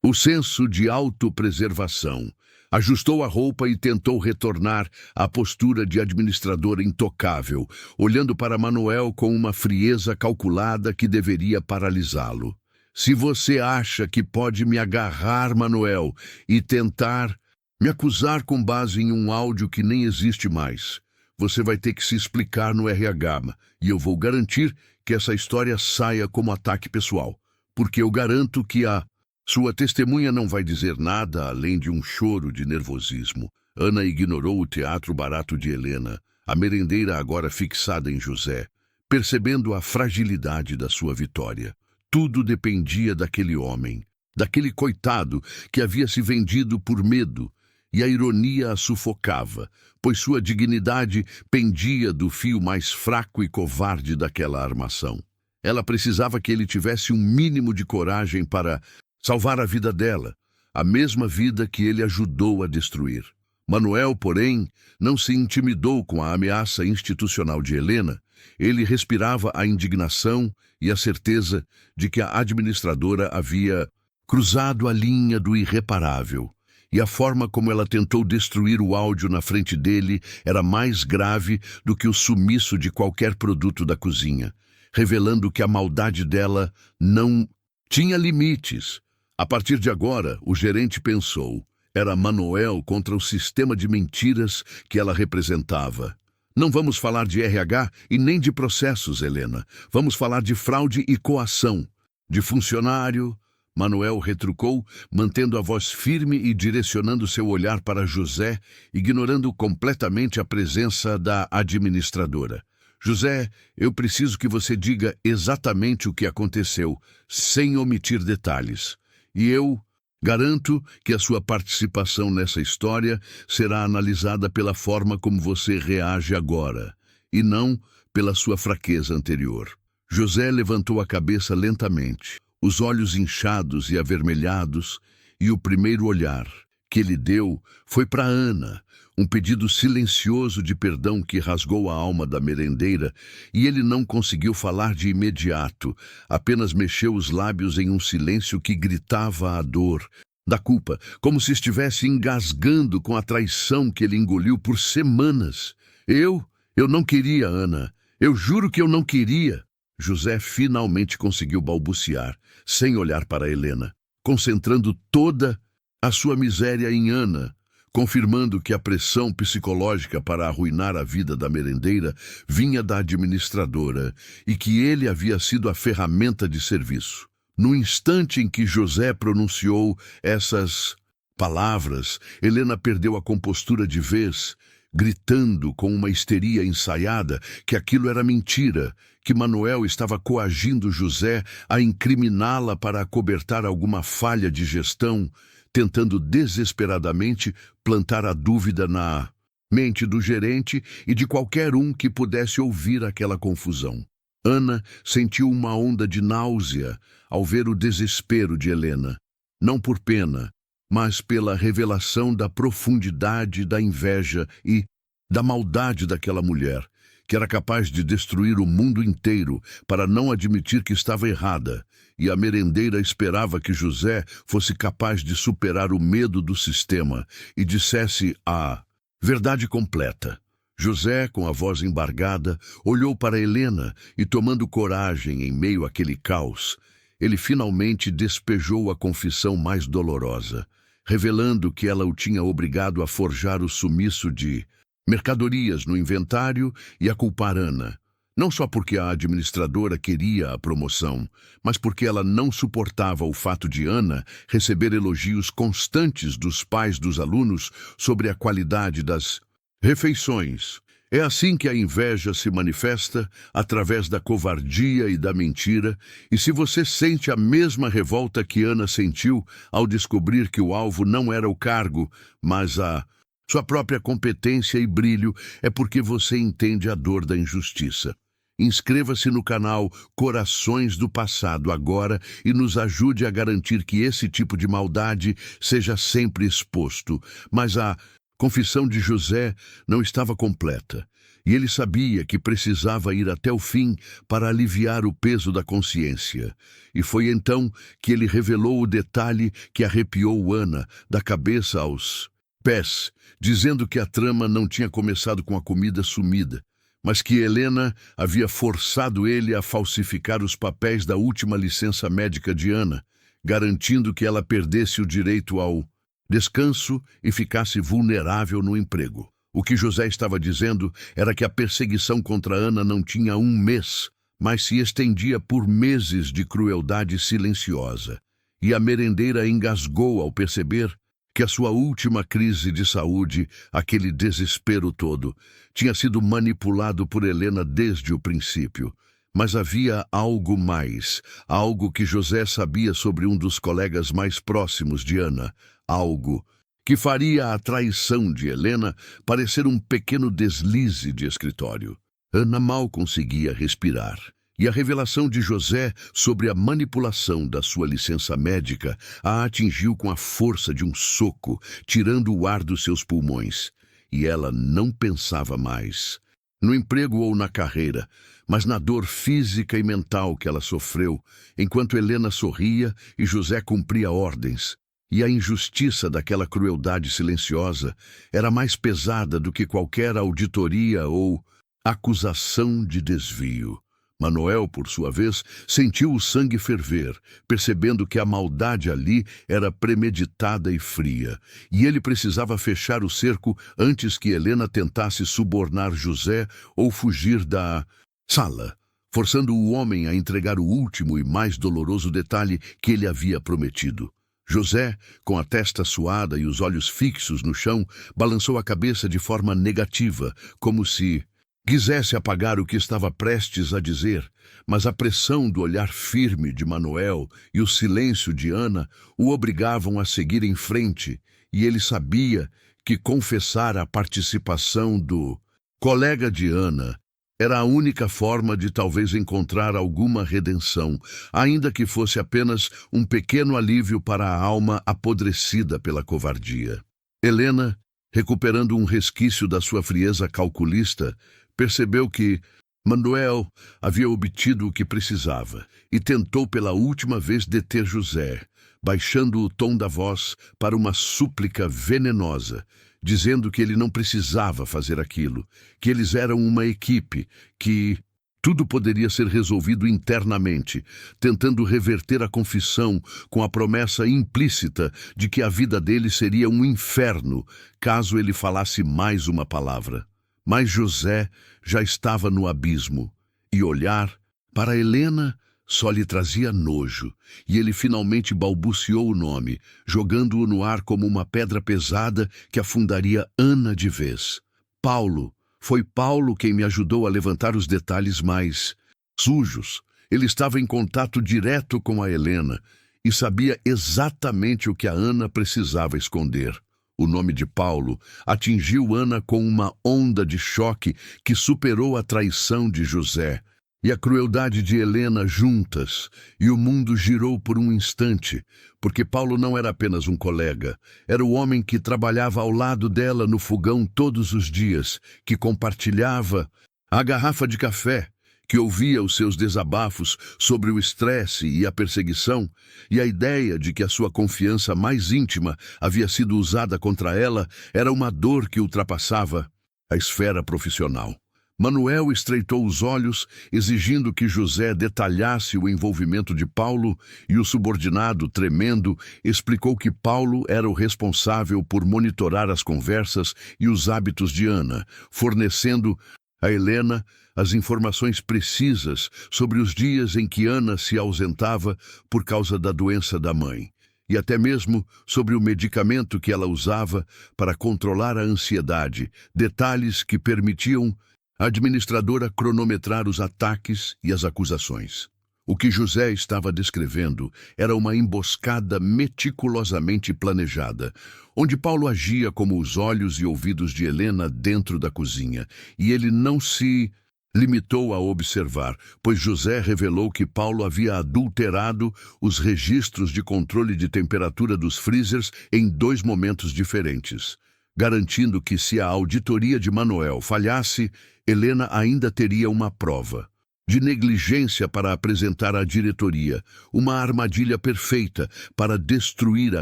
o senso de autopreservação, ajustou a roupa e tentou retornar à postura de administradora intocável, olhando para Manuel com uma frieza calculada que deveria paralisá-lo. "Se você acha que pode me agarrar, Manuel, e tentar me acusar com base em um áudio que nem existe mais, você vai ter que se explicar no RH, e eu vou garantir que essa história saia como ataque pessoal, porque eu garanto que a sua testemunha não vai dizer nada além de um choro de nervosismo." Ana ignorou o teatro barato de Helena, a merendeira agora fixada em José, percebendo a fragilidade da sua vitória. Tudo dependia daquele homem, daquele coitado que havia se vendido por medo, e a ironia a sufocava, pois sua dignidade pendia do fio mais fraco e covarde daquela armação. Ela precisava que ele tivesse um mínimo de coragem para salvar a vida dela, a mesma vida que ele ajudou a destruir. Manuel, porém, não se intimidou com a ameaça institucional de Helena. Ele respirava a indignação e a certeza de que a administradora havia cruzado a linha do irreparável. E a forma como ela tentou destruir o áudio na frente dele era mais grave do que o sumiço de qualquer produto da cozinha, revelando que a maldade dela não tinha limites. A partir de agora, o gerente pensou, era Manuel contra o sistema de mentiras que ela representava. "Não vamos falar de RH e nem de processos, Helena. Vamos falar de fraude e coação. De funcionário..." Manuel retrucou, mantendo a voz firme e direcionando seu olhar para José, ignorando completamente a presença da administradora. "José, eu preciso que você diga exatamente o que aconteceu, sem omitir detalhes. E eu garanto que a sua participação nessa história será analisada pela forma como você reage agora, e não pela sua fraqueza anterior." José levantou a cabeça lentamente, os olhos inchados e avermelhados, e o primeiro olhar que ele deu foi para Ana, um pedido silencioso de perdão que rasgou a alma da merendeira, e ele não conseguiu falar de imediato, apenas mexeu os lábios em um silêncio que gritava a dor da culpa, como se estivesse engasgando com a traição que ele engoliu por semanas. Eu não queria, Ana. Eu juro que eu não queria." José finalmente conseguiu balbuciar, sem olhar para Helena, concentrando toda a sua miséria em Ana, confirmando que a pressão psicológica para arruinar a vida da merendeira vinha da administradora e que ele havia sido a ferramenta de serviço. No instante em que José pronunciou essas palavras, Helena perdeu a compostura de vez, gritando com uma histeria ensaiada que aquilo era mentira, que Manuel estava coagindo José a incriminá-la para acobertar alguma falha de gestão, tentando desesperadamente plantar a dúvida na mente do gerente e de qualquer um que pudesse ouvir aquela confusão. Ana sentiu uma onda de náusea ao ver o desespero de Helena, não por pena, mas pela revelação da profundidade da inveja e da maldade daquela mulher, que era capaz de destruir o mundo inteiro para não admitir que estava errada, e a merendeira esperava que José fosse capaz de superar o medo do sistema e dissesse a verdade completa. José, com a voz embargada, olhou para Helena e, tomando coragem em meio àquele caos, ele finalmente despejou a confissão mais dolorosa, revelando que ela o tinha obrigado a forjar o sumiço de mercadorias no inventário e a culpar Ana, não só porque a administradora queria a promoção, mas porque ela não suportava o fato de Ana receber elogios constantes dos pais dos alunos sobre a qualidade das refeições. É assim que a inveja se manifesta, através da covardia e da mentira, e se você sente a mesma revolta que Ana sentiu ao descobrir que o alvo não era o cargo, mas a sua própria competência e brilho, é porque você entende a dor da injustiça. Inscreva-se no canal Corações do Passado agora e nos ajude a garantir que esse tipo de maldade seja sempre exposto. Mas a confissão de José não estava completa, e ele sabia que precisava ir até o fim para aliviar o peso da consciência. E foi então que ele revelou o detalhe que arrepiou Ana, da cabeça aos pés, dizendo que a trama não tinha começado com a comida sumida, mas que Helena havia forçado ele a falsificar os papéis da última licença médica de Ana, garantindo que ela perdesse o direito ao descanso e ficasse vulnerável no emprego. O que José estava dizendo era que a perseguição contra Ana não tinha um mês, mas se estendia por meses de crueldade silenciosa. E a merendeira engasgou ao perceber que a sua última crise de saúde, aquele desespero todo, tinha sido manipulado por Helena desde o princípio. Mas havia algo mais, algo que José sabia sobre um dos colegas mais próximos de Ana, algo que faria a traição de Helena parecer um pequeno deslize de escritório. Ana mal conseguia respirar. E a revelação de José sobre a manipulação da sua licença médica a atingiu com a força de um soco, tirando o ar dos seus pulmões. E ela não pensava mais no emprego ou na carreira, mas na dor física e mental que ela sofreu, enquanto Helena sorria e José cumpria ordens. E a injustiça daquela crueldade silenciosa era mais pesada do que qualquer auditoria ou acusação de desvio. Manoel, por sua vez, sentiu o sangue ferver, percebendo que a maldade ali era premeditada e fria, e ele precisava fechar o cerco antes que Helena tentasse subornar José ou fugir da sala, forçando o homem a entregar o último e mais doloroso detalhe que ele havia prometido. José, com a testa suada e os olhos fixos no chão, balançou a cabeça de forma negativa, como se quisesse apagar o que estava prestes a dizer, mas a pressão do olhar firme de Manoel e o silêncio de Ana o obrigavam a seguir em frente, e ele sabia que confessar a participação do colega de Ana era a única forma de talvez encontrar alguma redenção, ainda que fosse apenas um pequeno alívio para a alma apodrecida pela covardia. Helena, recuperando um resquício da sua frieza calculista, percebeu que Manoel havia obtido o que precisava e tentou pela última vez deter José, baixando o tom da voz para uma súplica venenosa, dizendo que ele não precisava fazer aquilo, que eles eram uma equipe, que tudo poderia ser resolvido internamente, tentando reverter a confissão com a promessa implícita de que a vida dele seria um inferno caso ele falasse mais uma palavra. Mas José já estava no abismo, e olhar para Helena só lhe trazia nojo, e ele finalmente balbuciou o nome, jogando-o no ar como uma pedra pesada que afundaria Ana de vez. Paulo. Foi Paulo quem me ajudou a levantar os detalhes mais sujos. Ele estava em contato direto com a Helena e sabia exatamente o que a Ana precisava esconder. O nome de Paulo atingiu Ana com uma onda de choque que superou a traição de José e a crueldade de Helena juntas, e o mundo girou por um instante, porque Paulo não era apenas um colega, era o homem que trabalhava ao lado dela no fogão todos os dias, que compartilhava a garrafa de café, que ouvia os seus desabafos sobre o estresse e a perseguição, e a ideia de que a sua confiança mais íntima havia sido usada contra ela era uma dor que ultrapassava a esfera profissional. Manuel estreitou os olhos, exigindo que José detalhasse o envolvimento de Paulo, e o subordinado, tremendo, explicou que Paulo era o responsável por monitorar as conversas e os hábitos de Ana, fornecendo a Helena as informações precisas sobre os dias em que Ana se ausentava por causa da doença da mãe, e até mesmo sobre o medicamento que ela usava para controlar a ansiedade, detalhes que permitiam a administradora cronometrar os ataques e as acusações. O que José estava descrevendo era uma emboscada meticulosamente planejada, onde Paulo agia como os olhos e ouvidos de Helena dentro da cozinha, e ele não se limitou a observar, pois José revelou que Paulo havia adulterado os registros de controle de temperatura dos freezers em 2 momentos diferentes, garantindo que se a auditoria de Manuel falhasse, Helena ainda teria uma prova de negligência para apresentar à diretoria, uma armadilha perfeita para destruir a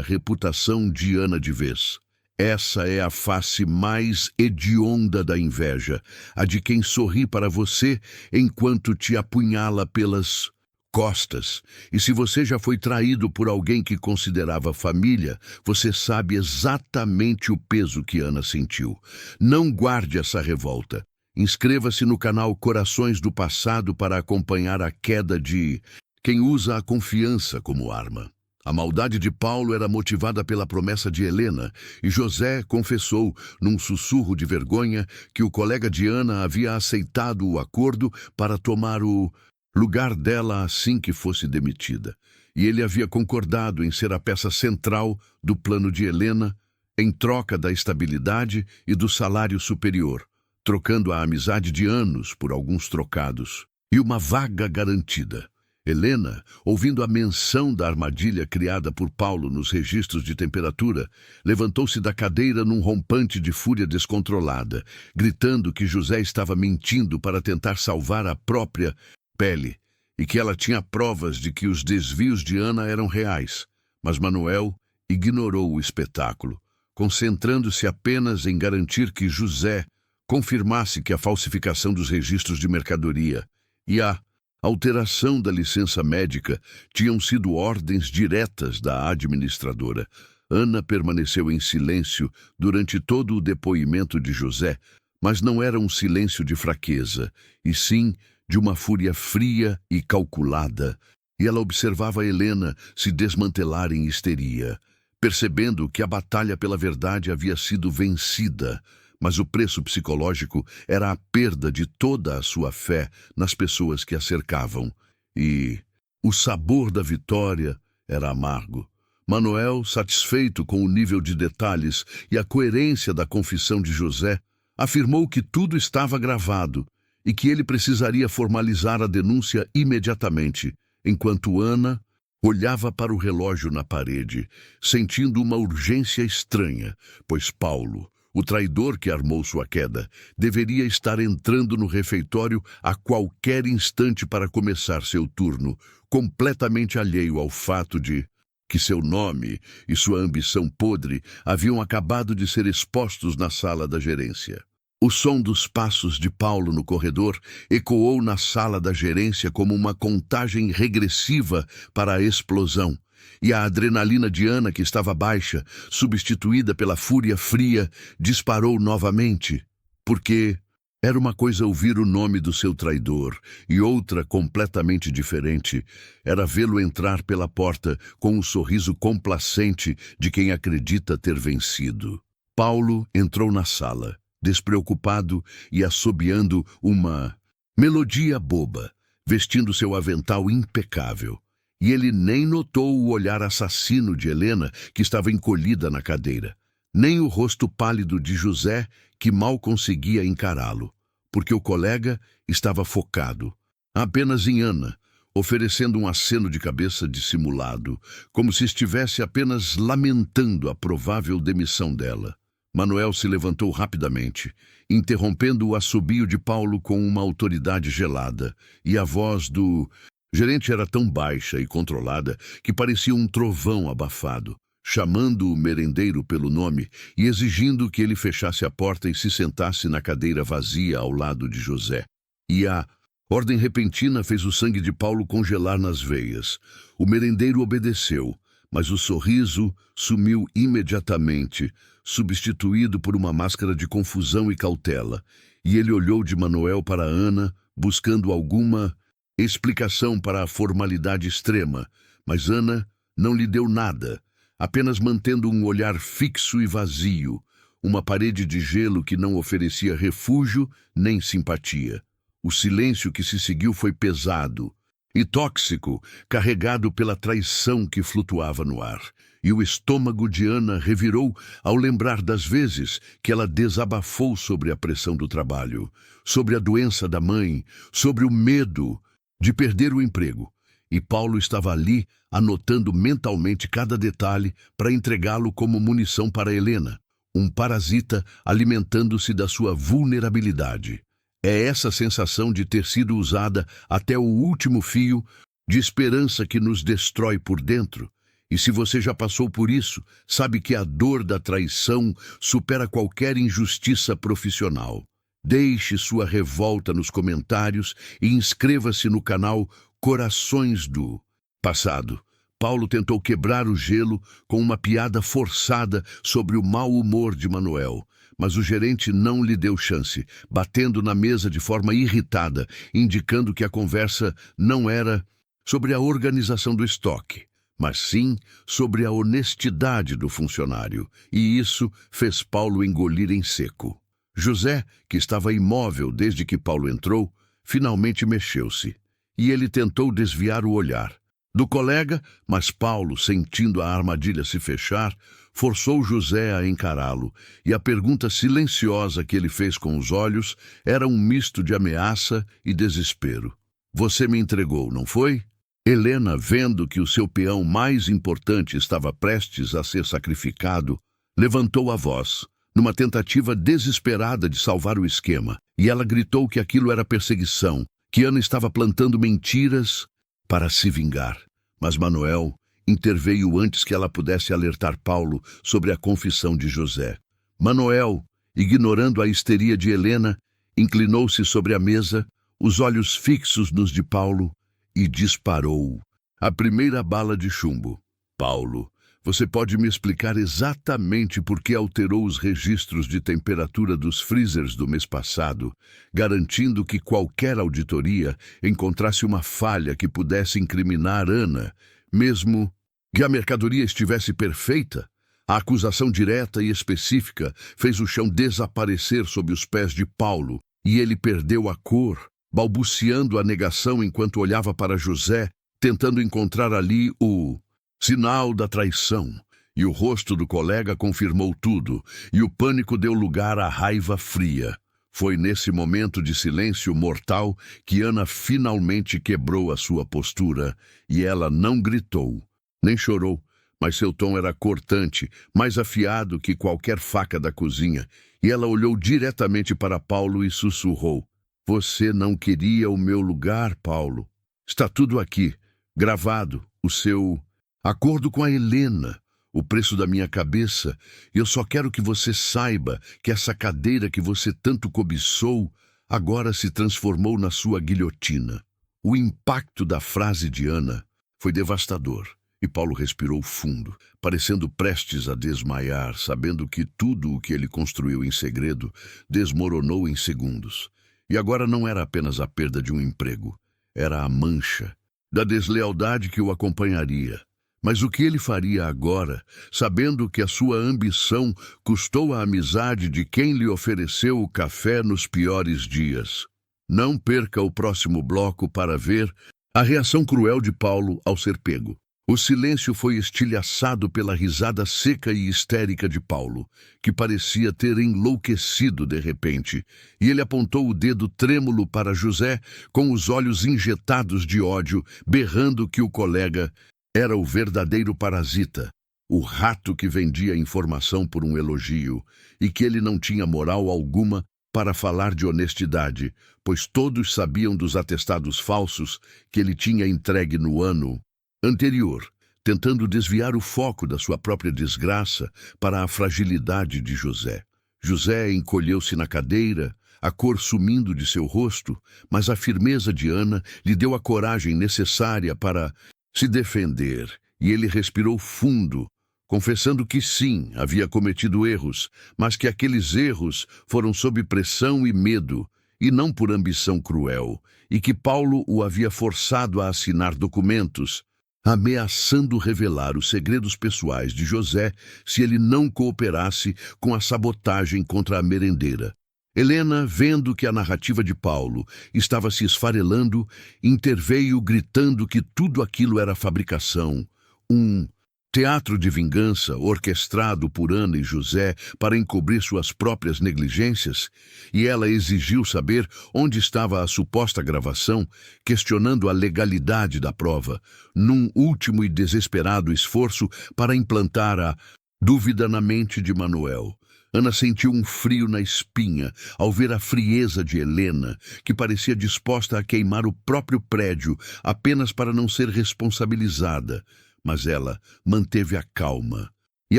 reputação de Ana de vez. Essa é a face mais hedionda da inveja, a de quem sorri para você enquanto te apunhala pelas costas. E se você já foi traído por alguém que considerava família, você sabe exatamente o peso que Ana sentiu. Não guarde essa revolta. Inscreva-se no canal Corações do Passado para acompanhar a queda de quem usa a confiança como arma. A maldade de Paulo era motivada pela promessa de Helena, e José confessou, num sussurro de vergonha, que o colega de Ana havia aceitado o acordo para tomar o lugar dela assim que fosse demitida. E ele havia concordado em ser a peça central do plano de Helena, em troca da estabilidade e do salário superior, trocando a amizade de anos por alguns trocados e uma vaga garantida. Helena, ouvindo a menção da armadilha criada por Paulo nos registros de temperatura, levantou-se da cadeira num rompante de fúria descontrolada, gritando que José estava mentindo para tentar salvar a própria pele e que ela tinha provas de que os desvios de Ana eram reais. Mas Manuel ignorou o espetáculo, concentrando-se apenas em garantir que José confirmasse que a falsificação dos registros de mercadoria e a alteração da licença médica tinham sido ordens diretas da administradora. Ana permaneceu em silêncio durante todo o depoimento de José, mas não era um silêncio de fraqueza, e sim de uma fúria fria e calculada, e ela observava Helena se desmantelar em histeria, percebendo que a batalha pela verdade havia sido vencida, mas o preço psicológico era a perda de toda a sua fé nas pessoas que a cercavam, e o sabor da vitória era amargo. Manuel, satisfeito com o nível de detalhes e a coerência da confissão de José, afirmou que tudo estava gravado e que ele precisaria formalizar a denúncia imediatamente, enquanto Ana olhava para o relógio na parede, sentindo uma urgência estranha, pois Paulo, o traidor que armou sua queda, deveria estar entrando no refeitório a qualquer instante para começar seu turno, completamente alheio ao fato de que seu nome e sua ambição podre haviam acabado de ser expostos na sala da gerência. O som dos passos de Paulo no corredor ecoou na sala da gerência como uma contagem regressiva para a explosão, e a adrenalina de Ana, que estava baixa, substituída pela fúria fria, disparou novamente, porque era uma coisa ouvir o nome do seu traidor, e outra completamente diferente era vê-lo entrar pela porta com um sorriso complacente de quem acredita ter vencido. Paulo entrou na sala, despreocupado e assobiando uma melodia boba, vestindo seu avental impecável. E ele nem notou o olhar assassino de Helena, que estava encolhida na cadeira. nem o rosto pálido de José, que mal conseguia encará-lo, porque o colega estava focado apenas em Ana, oferecendo um aceno de cabeça dissimulado, como se estivesse apenas lamentando a provável demissão dela. Manuel se levantou rapidamente, interrompendo o assobio de Paulo com uma autoridade gelada, e a voz do gerente era tão baixa e controlada que parecia um trovão abafado, chamando o merendeiro pelo nome e exigindo que ele fechasse a porta e se sentasse na cadeira vazia ao lado de José. E a ordem repentina fez o sangue de Paulo congelar nas veias. O merendeiro obedeceu, mas o sorriso sumiu imediatamente, substituído por uma máscara de confusão e cautela, e ele olhou de Manuel para Ana, buscando alguma explicação para a formalidade extrema, mas Ana não lhe deu nada, apenas mantendo um olhar fixo e vazio, uma parede de gelo que não oferecia refúgio nem simpatia. O silêncio que se seguiu foi pesado e tóxico, carregado pela traição que flutuava no ar. E o estômago de Ana revirou ao lembrar das vezes que ela desabafou sobre a pressão do trabalho, sobre a doença da mãe, sobre o medo de perder o emprego. E Paulo estava ali, anotando mentalmente cada detalhe para entregá-lo como munição para Helena, um parasita alimentando-se da sua vulnerabilidade. É essa sensação de ter sido usada até o último fio de esperança que nos destrói por dentro. E se você já passou por isso, sabe que a dor da traição supera qualquer injustiça profissional. Deixe sua revolta nos comentários e inscreva-se no canal Corações do Passado. Paulo tentou quebrar o gelo com uma piada forçada sobre o mau humor de Manuel, mas o gerente não lhe deu chance, batendo na mesa de forma irritada, indicando que a conversa não era sobre a organização do estoque, mas sim sobre a honestidade do funcionário, e isso fez Paulo engolir em seco. José, que estava imóvel desde que Paulo entrou, finalmente mexeu-se, e ele tentou desviar o olhar do colega, mas Paulo, sentindo a armadilha se fechar, forçou José a encará-lo, e a pergunta silenciosa que ele fez com os olhos era um misto de ameaça e desespero. Você me entregou, não foi? Helena, vendo que o seu peão mais importante estava prestes a ser sacrificado, levantou a voz, numa tentativa desesperada de salvar o esquema, e ela gritou que aquilo era perseguição, que Ana estava plantando mentiras para se vingar. Mas Manuel interveio antes que ela pudesse alertar Paulo sobre a confissão de José. Manuel, ignorando a histeria de Helena, inclinou-se sobre a mesa, os olhos fixos nos de Paulo, e disparou a primeira bala de chumbo. Paulo, você pode me explicar exatamente por que alterou os registros de temperatura dos freezers do mês passado, garantindo que qualquer auditoria encontrasse uma falha que pudesse incriminar Ana, mesmo que a mercadoria estivesse perfeita? A acusação direta e específica fez o chão desaparecer sob os pés de Paulo, e ele perdeu a cor, balbuciando a negação enquanto olhava para José, tentando encontrar ali o sinal da traição. E o rosto do colega confirmou tudo, e o pânico deu lugar à raiva fria. Foi nesse momento de silêncio mortal que Ana finalmente quebrou a sua postura, e ela não gritou, nem chorou, mas seu tom era cortante, mais afiado que qualquer faca da cozinha, e ela olhou diretamente para Paulo e sussurrou: Você não queria o meu lugar, Paulo? Está tudo aqui, gravado, o seu acordo com a Helena, o preço da minha cabeça, e eu só quero que você saiba que essa cadeira que você tanto cobiçou agora se transformou na sua guilhotina. O impacto da frase de Ana foi devastador, e Paulo respirou fundo, parecendo prestes a desmaiar, sabendo que tudo o que ele construiu em segredo desmoronou em segundos. E agora não era apenas a perda de um emprego, era a mancha da deslealdade que o acompanharia. Mas o que ele faria agora, sabendo que a sua ambição custou a amizade de quem lhe ofereceu o café nos piores dias? Não perca o próximo bloco para ver a reação cruel de Paulo ao ser pego. O silêncio foi estilhaçado pela risada seca e histérica de Paulo, que parecia ter enlouquecido de repente, e ele apontou o dedo trêmulo para José, com os olhos injetados de ódio, berrando que o colega era o verdadeiro parasita, o rato que vendia informação por um elogio, e que ele não tinha moral alguma para falar de honestidade, pois todos sabiam dos atestados falsos que ele tinha entregue no ano anterior, tentando desviar o foco da sua própria desgraça para a fragilidade de José. José encolheu-se na cadeira, a cor sumindo de seu rosto, mas a firmeza de Ana lhe deu a coragem necessária para se defender, e ele respirou fundo, confessando que sim, havia cometido erros, mas que aqueles erros foram sob pressão e medo, e não por ambição cruel, e que Paulo o havia forçado a assinar documentos, ameaçando revelar os segredos pessoais de José se ele não cooperasse com a sabotagem contra a merendeira. Helena, vendo que a narrativa de Paulo estava se esfarelando, interveio gritando que tudo aquilo era fabricação, um teatro de vingança orquestrado por Ana e José para encobrir suas próprias negligências, e ela exigiu saber onde estava a suposta gravação, questionando a legalidade da prova, num último e desesperado esforço para implantar a dúvida na mente de Manuel. Ana sentiu um frio na espinha ao ver a frieza de Helena, que parecia disposta a queimar o próprio prédio apenas para não ser responsabilizada. Mas ela manteve a calma e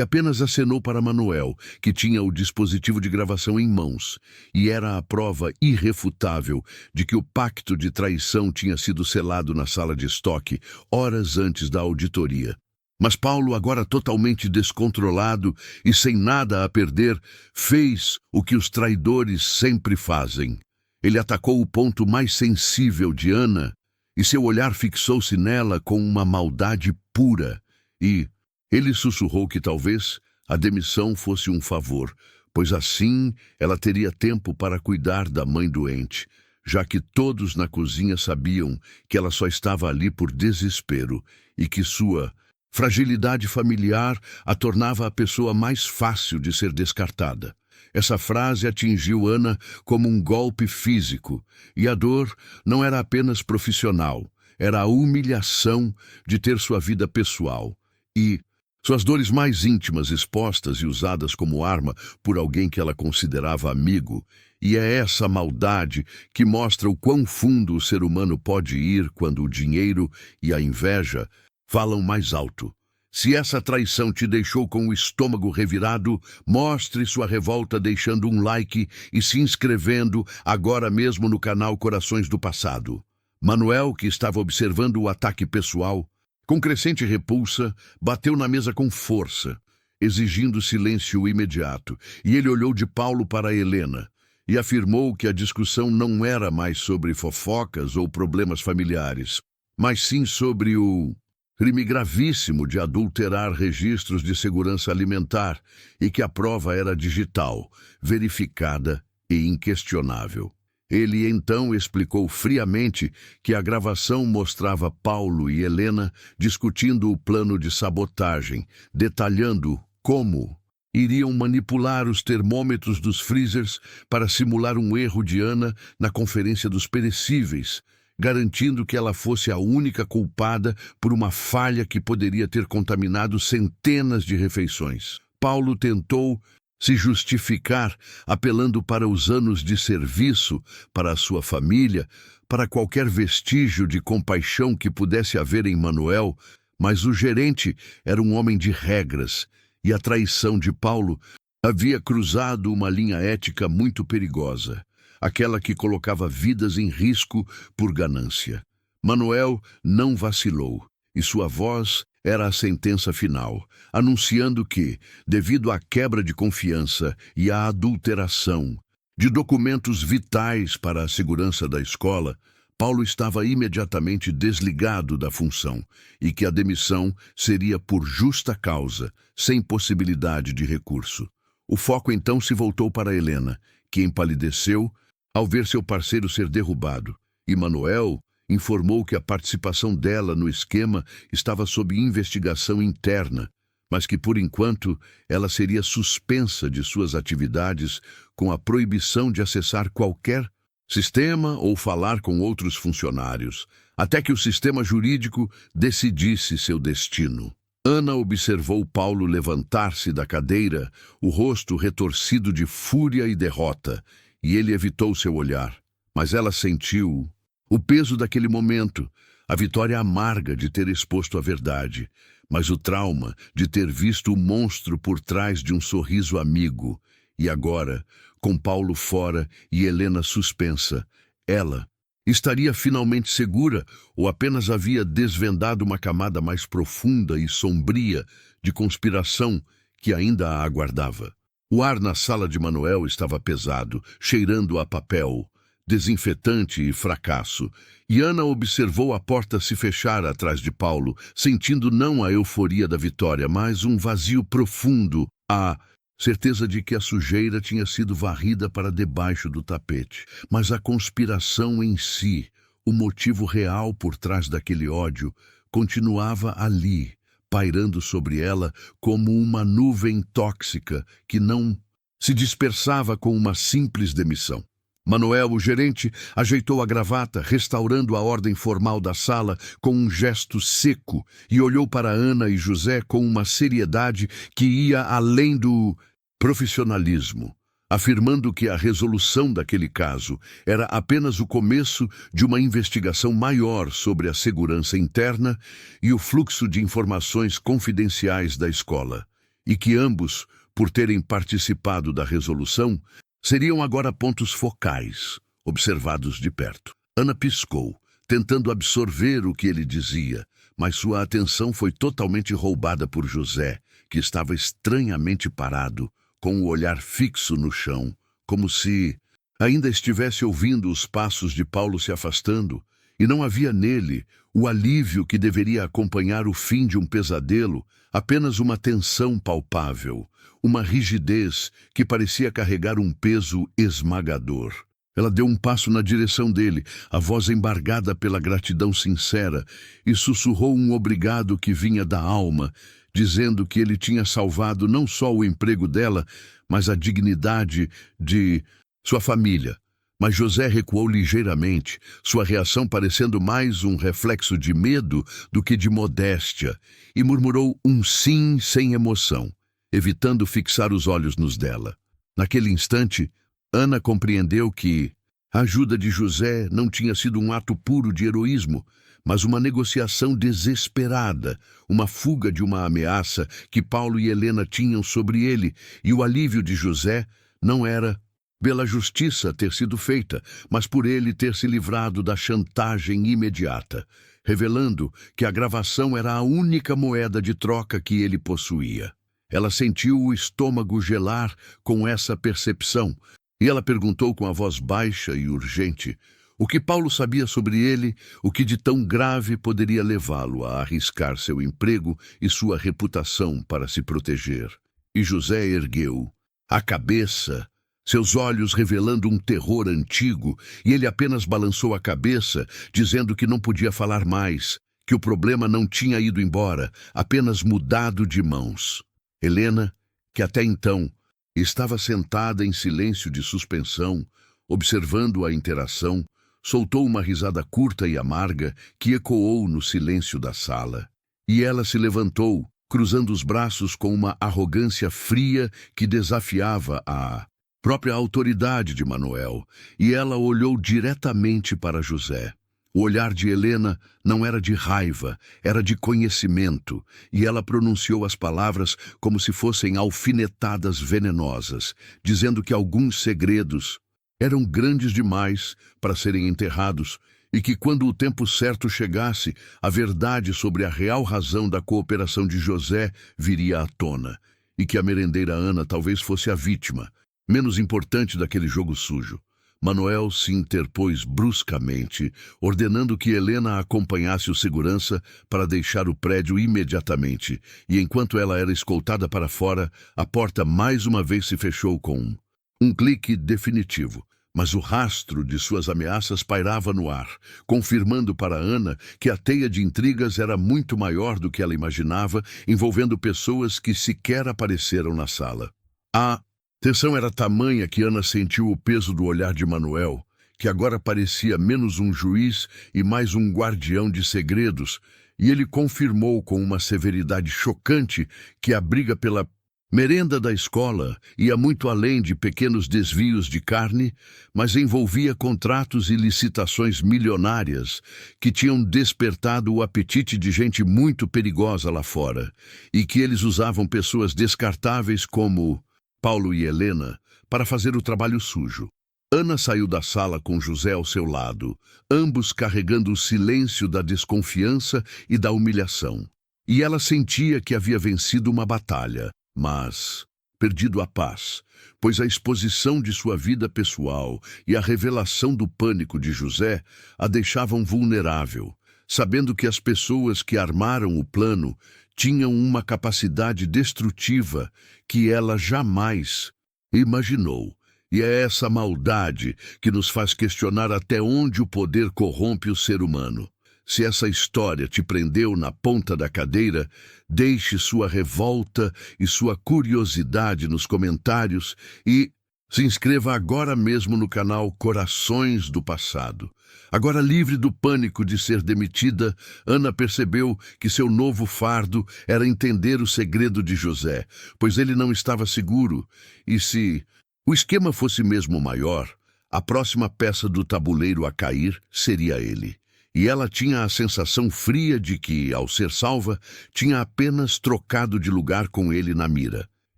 apenas acenou para Manuel, que tinha o dispositivo de gravação em mãos, e era a prova irrefutável de que o pacto de traição tinha sido selado na sala de estoque horas antes da auditoria. Mas Paulo, agora totalmente descontrolado e sem nada a perder, fez o que os traidores sempre fazem. Ele atacou o ponto mais sensível de Ana, e seu olhar fixou-se nela com uma maldade pura, e ele sussurrou que talvez a demissão fosse um favor, pois assim ela teria tempo para cuidar da mãe doente, já que todos na cozinha sabiam que ela só estava ali por desespero e que sua fragilidade familiar a tornava a pessoa mais fácil de ser descartada. Essa frase atingiu Ana como um golpe físico, e a dor não era apenas profissional, era a humilhação de ter sua vida pessoal e suas dores mais íntimas expostas e usadas como arma por alguém que ela considerava amigo. E é essa maldade que mostra o quão fundo o ser humano pode ir quando o dinheiro e a inveja falam mais alto. Se essa traição te deixou com o estômago revirado, mostre sua revolta deixando um like e se inscrevendo agora mesmo no canal Corações do Passado. Manuel, que estava observando o ataque pessoal, com crescente repulsa, bateu na mesa com força, exigindo silêncio imediato, e ele olhou de Paulo para Helena e afirmou que a discussão não era mais sobre fofocas ou problemas familiares, mas sim sobre o crime gravíssimo de adulterar registros de segurança alimentar e que a prova era digital, verificada e inquestionável. Ele então explicou friamente que a gravação mostrava Paulo e Helena discutindo o plano de sabotagem, detalhando como iriam manipular os termômetros dos freezers para simular um erro de Ana na conferência dos perecíveis, garantindo que ela fosse a única culpada por uma falha que poderia ter contaminado centenas de refeições. Paulo tentou se justificar, apelando para os anos de serviço, para a sua família, para qualquer vestígio de compaixão que pudesse haver em Manuel, mas o gerente era um homem de regras, e a traição de Paulo havia cruzado uma linha ética muito perigosa, aquela que colocava vidas em risco por ganância. Manuel não vacilou, e sua voz era a sentença final, anunciando que, devido à quebra de confiança e à adulteração de documentos vitais para a segurança da escola, Paulo estava imediatamente desligado da função e que a demissão seria por justa causa, sem possibilidade de recurso. O foco então se voltou para Helena, que empalideceu ao ver seu parceiro ser derrubado, e Manuel, informou que a participação dela no esquema estava sob investigação interna, mas que, por enquanto, ela seria suspensa de suas atividades com a proibição de acessar qualquer sistema ou falar com outros funcionários, até que o sistema jurídico decidisse seu destino. Ana observou Paulo levantar-se da cadeira, o rosto retorcido de fúria e derrota, e ele evitou seu olhar. Mas ela sentiu o peso daquele momento, a vitória amarga de ter exposto a verdade, mas o trauma de ter visto o monstro por trás de um sorriso amigo. E agora, com Paulo fora e Helena suspensa, ela estaria finalmente segura ou apenas havia desvendado uma camada mais profunda e sombria de conspiração que ainda a aguardava? O ar na sala de Manuel estava pesado, cheirando a papel, desinfetante e fracasso, e Ana observou a porta se fechar atrás de Paulo, sentindo não a euforia da vitória, mas um vazio profundo, a certeza de que a sujeira tinha sido varrida para debaixo do tapete. Mas a conspiração em si, o motivo real por trás daquele ódio, continuava ali, pairando sobre ela como uma nuvem tóxica que não se dispersava com uma simples demissão. Manuel, o gerente, ajeitou a gravata, restaurando a ordem formal da sala com um gesto seco e olhou para Ana e José com uma seriedade que ia além do profissionalismo, afirmando que a resolução daquele caso era apenas o começo de uma investigação maior sobre a segurança interna e o fluxo de informações confidenciais da escola, e que ambos, por terem participado da resolução, seriam agora pontos focais, observados de perto. Ana piscou, tentando absorver o que ele dizia, mas sua atenção foi totalmente roubada por José, que estava estranhamente parado, com o olhar fixo no chão, como se ainda estivesse ouvindo os passos de Paulo se afastando, e não havia nele o alívio que deveria acompanhar o fim de um pesadelo, apenas uma tensão palpável, uma rigidez que parecia carregar um peso esmagador. Ela deu um passo na direção dele, a voz embargada pela gratidão sincera, e sussurrou um obrigado que vinha da alma, dizendo que ele tinha salvado não só o emprego dela, mas a dignidade de sua família. Mas José recuou ligeiramente, sua reação parecendo mais um reflexo de medo do que de modéstia, e murmurou um sim sem emoção, evitando fixar os olhos nos dela. Naquele instante, Ana compreendeu que a ajuda de José não tinha sido um ato puro de heroísmo, mas uma negociação desesperada, uma fuga de uma ameaça que Paulo e Helena tinham sobre ele, e o alívio de José não era pela justiça ter sido feita, mas por ele ter se livrado da chantagem imediata, revelando que a gravação era a única moeda de troca que ele possuía. Ela sentiu o estômago gelar com essa percepção, e ela perguntou com a voz baixa e urgente o que Paulo sabia sobre ele, o que de tão grave poderia levá-lo a arriscar seu emprego e sua reputação para se proteger. E José ergueu a cabeça, seus olhos revelando um terror antigo, e ele apenas balançou a cabeça, dizendo que não podia falar mais, que o problema não tinha ido embora, apenas mudado de mãos. Helena, que até então estava sentada em silêncio de suspensão, observando a interação, soltou uma risada curta e amarga que ecoou no silêncio da sala. E ela se levantou, cruzando os braços com uma arrogância fria que desafiava a própria autoridade de Manuel, e ela olhou diretamente para José. O olhar de Helena não era de raiva, era de conhecimento, e ela pronunciou as palavras como se fossem alfinetadas venenosas, dizendo que alguns segredos eram grandes demais para serem enterrados e que quando o tempo certo chegasse, a verdade sobre a real razão da cooperação de José viria à tona, e que a merendeira Ana talvez fosse a vítima, menos importante daquele jogo sujo. Manuel se interpôs bruscamente, ordenando que Helena acompanhasse o segurança para deixar o prédio imediatamente, e enquanto ela era escoltada para fora, a porta mais uma vez se fechou com um clique definitivo. Mas o rastro de suas ameaças pairava no ar, confirmando para Ana que a teia de intrigas era muito maior do que ela imaginava, envolvendo pessoas que sequer apareceram na sala. A tensão era tamanha que Ana sentiu o peso do olhar de Manuel, que agora parecia menos um juiz e mais um guardião de segredos, e ele confirmou com uma severidade chocante que a briga pela merenda da escola ia muito além de pequenos desvios de carne, mas envolvia contratos e licitações milionárias que tinham despertado o apetite de gente muito perigosa lá fora, e que eles usavam pessoas descartáveis como Paulo e Helena para fazer o trabalho sujo. Ana saiu da sala com José ao seu lado, ambos carregando o silêncio da desconfiança e da humilhação. E ela sentia que havia vencido uma batalha, mas perdido a paz, pois a exposição de sua vida pessoal e a revelação do pânico de José a deixavam vulnerável, sabendo que as pessoas que armaram o plano tinham uma capacidade destrutiva que ela jamais imaginou. E é essa maldade que nos faz questionar até onde o poder corrompe o ser humano. Se essa história te prendeu na ponta da cadeira, deixe sua revolta e sua curiosidade nos comentários e se inscreva agora mesmo no canal Corações do Passado. Agora livre do pânico de ser demitida, Ana percebeu que seu novo fardo era entender o segredo de José, pois ele não estava seguro. E se o esquema fosse mesmo maior, a próxima peça do tabuleiro a cair seria ele. E ela tinha a sensação fria de que, ao ser salva, tinha apenas trocado de lugar com ele na mira.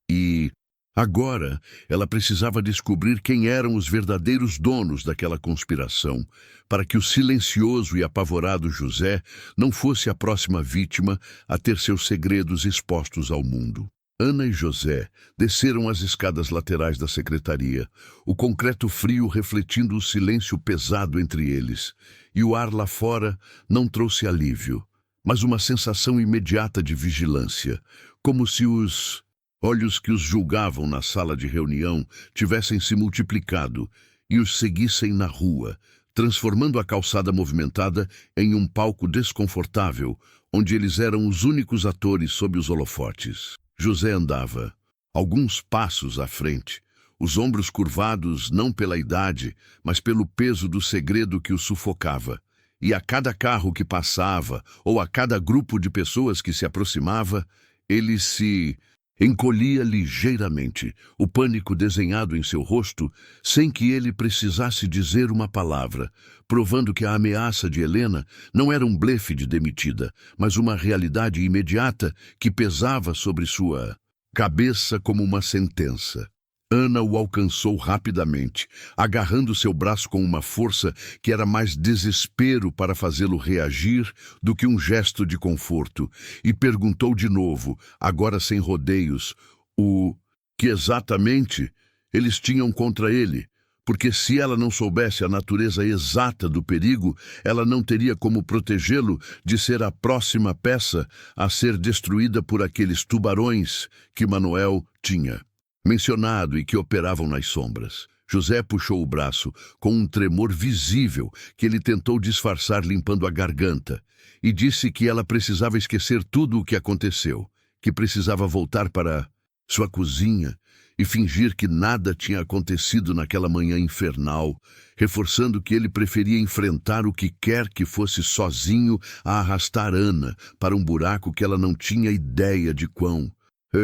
E agora ela precisava descobrir quem eram os verdadeiros donos daquela conspiração, para que o silencioso e apavorado José não fosse a próxima vítima a ter seus segredos expostos ao mundo. Ana e José desceram as escadas laterais da secretaria, o concreto frio refletindo o silêncio pesado entre eles, e o ar lá fora não trouxe alívio, mas uma sensação imediata de vigilância, como se os olhos que os julgavam na sala de reunião tivessem se multiplicado e os seguissem na rua, transformando a calçada movimentada em um palco desconfortável, onde eles eram os únicos atores sob os holofotes. José andava, alguns passos à frente, os ombros curvados não pela idade, mas pelo peso do segredo que o sufocava. E a cada carro que passava, ou a cada grupo de pessoas que se aproximava, ele se encolhia ligeiramente, o pânico desenhado em seu rosto, sem que ele precisasse dizer uma palavra, provando que a ameaça de Helena não era um blefe de demitida, mas uma realidade imediata que pesava sobre sua cabeça como uma sentença. Ana o alcançou rapidamente, agarrando seu braço com uma força que era mais desespero para fazê-lo reagir do que um gesto de conforto, e perguntou de novo, agora sem rodeios, o que exatamente eles tinham contra ele, porque se ela não soubesse a natureza exata do perigo, ela não teria como protegê-lo de ser a próxima peça a ser destruída por aqueles tubarões que Manuel tinha mencionado e que operavam nas sombras. José puxou o braço com um tremor visível que ele tentou disfarçar limpando a garganta e disse que ela precisava esquecer tudo o que aconteceu, que precisava voltar para sua cozinha e fingir que nada tinha acontecido naquela manhã infernal, reforçando que ele preferia enfrentar o que quer que fosse sozinho a arrastar Ana para um buraco que ela não tinha ideia de quão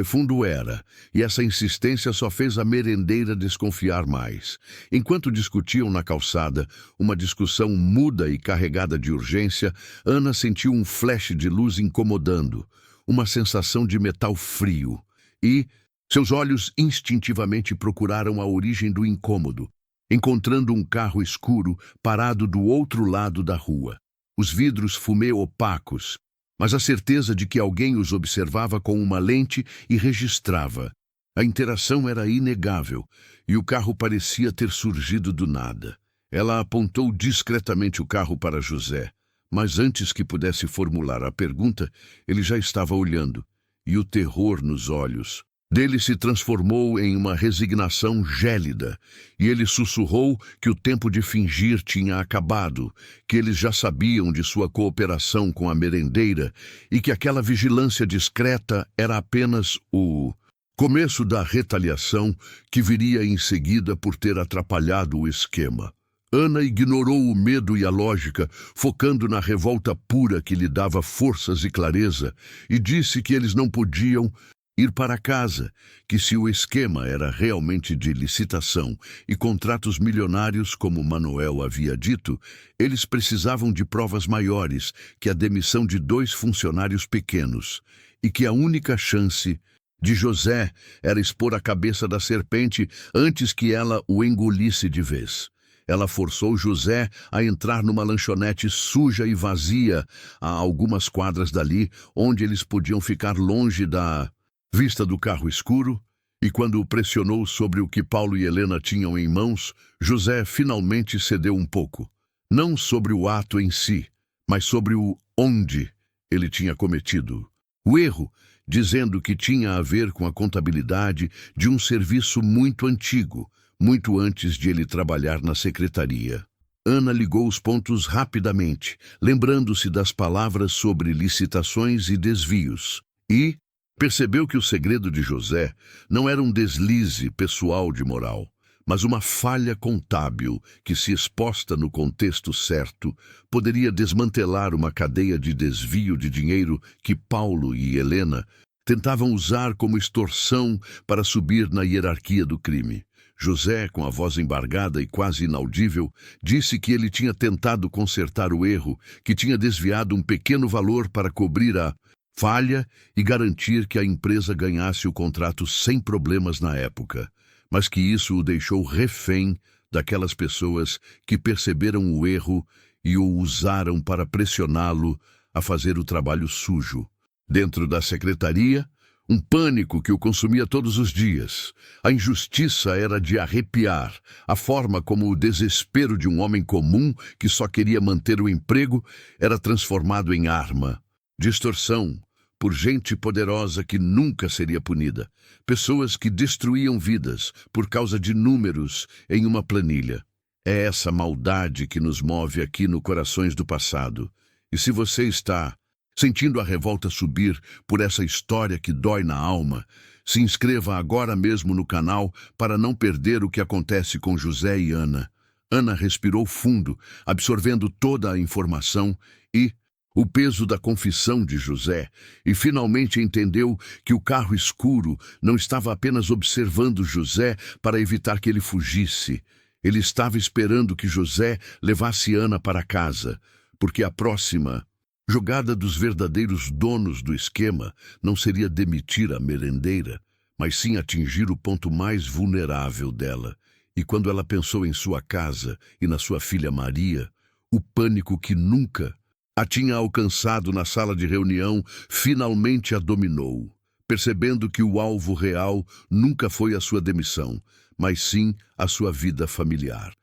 fundo era, e essa insistência só fez a merendeira desconfiar mais. Enquanto discutiam na calçada, uma discussão muda e carregada de urgência, Ana sentiu um flash de luz incomodando, uma sensação de metal frio, e seus olhos instintivamente procuraram a origem do incômodo, encontrando um carro escuro parado do outro lado da rua. Os vidros fumê opacos, mas a certeza de que alguém os observava com uma lente e registrava. A interação era inegável, e o carro parecia ter surgido do nada. Ela apontou discretamente o carro para José, mas antes que pudesse formular a pergunta, ele já estava olhando, e o terror nos olhos Dele se transformou em uma resignação gélida, e ele sussurrou que o tempo de fingir tinha acabado, que eles já sabiam de sua cooperação com a merendeira e que aquela vigilância discreta era apenas o começo da retaliação que viria em seguida por ter atrapalhado o esquema. Ana ignorou o medo e a lógica, focando na revolta pura que lhe dava forças e clareza, e disse que eles não podiam ir para casa, que se o esquema era realmente de licitação e contratos milionários, como Manuel havia dito, eles precisavam de provas maiores que a demissão de 2 funcionários pequenos, e que a única chance de José era expor a cabeça da serpente antes que ela o engolisse de vez. Ela forçou José a entrar numa lanchonete suja e vazia a algumas quadras dali, onde eles podiam ficar longe da vista do carro escuro, e quando o pressionou sobre o que Paulo e Helena tinham em mãos, José finalmente cedeu um pouco. Não sobre o ato em si, mas sobre o onde ele tinha cometido o erro, dizendo que tinha a ver com a contabilidade de um serviço muito antigo, muito antes de ele trabalhar na secretaria. Ana ligou os pontos rapidamente, lembrando-se das palavras sobre licitações e desvios, e percebeu que o segredo de José não era um deslize pessoal de moral, mas uma falha contábil que, se exposta no contexto certo, poderia desmantelar uma cadeia de desvio de dinheiro que Paulo e Helena tentavam usar como extorsão para subir na hierarquia do crime. José, com a voz embargada e quase inaudível, disse que ele tinha tentado consertar o erro, que tinha desviado um pequeno valor para cobrir a falha e garantir que a empresa ganhasse o contrato sem problemas na época, mas que isso o deixou refém daquelas pessoas que perceberam o erro e o usaram para pressioná-lo a fazer o trabalho sujo. Dentro da secretaria, um pânico que o consumia todos os dias. A injustiça era de arrepiar, a forma como o desespero de um homem comum que só queria manter o emprego era transformado em arma. Distorção por gente poderosa que nunca seria punida. Pessoas que destruíam vidas por causa de números em uma planilha. É essa maldade que nos move aqui no Corações do Passado. E se você está sentindo a revolta subir por essa história que dói na alma, se inscreva agora mesmo no canal para não perder o que acontece com José e Ana. Ana respirou fundo, absorvendo toda a informação e o peso da confissão de José, e finalmente entendeu que o carro escuro não estava apenas observando José para evitar que ele fugisse. Ele estava esperando que José levasse Ana para casa, porque a próxima jogada dos verdadeiros donos do esquema não seria demitir a merendeira, mas sim atingir o ponto mais vulnerável dela. E quando ela pensou em sua casa e na sua filha Maria, o pânico que nunca a tinha alcançado na sala de reunião finalmente a dominou, percebendo que o alvo real nunca foi a sua demissão, mas sim a sua vida familiar.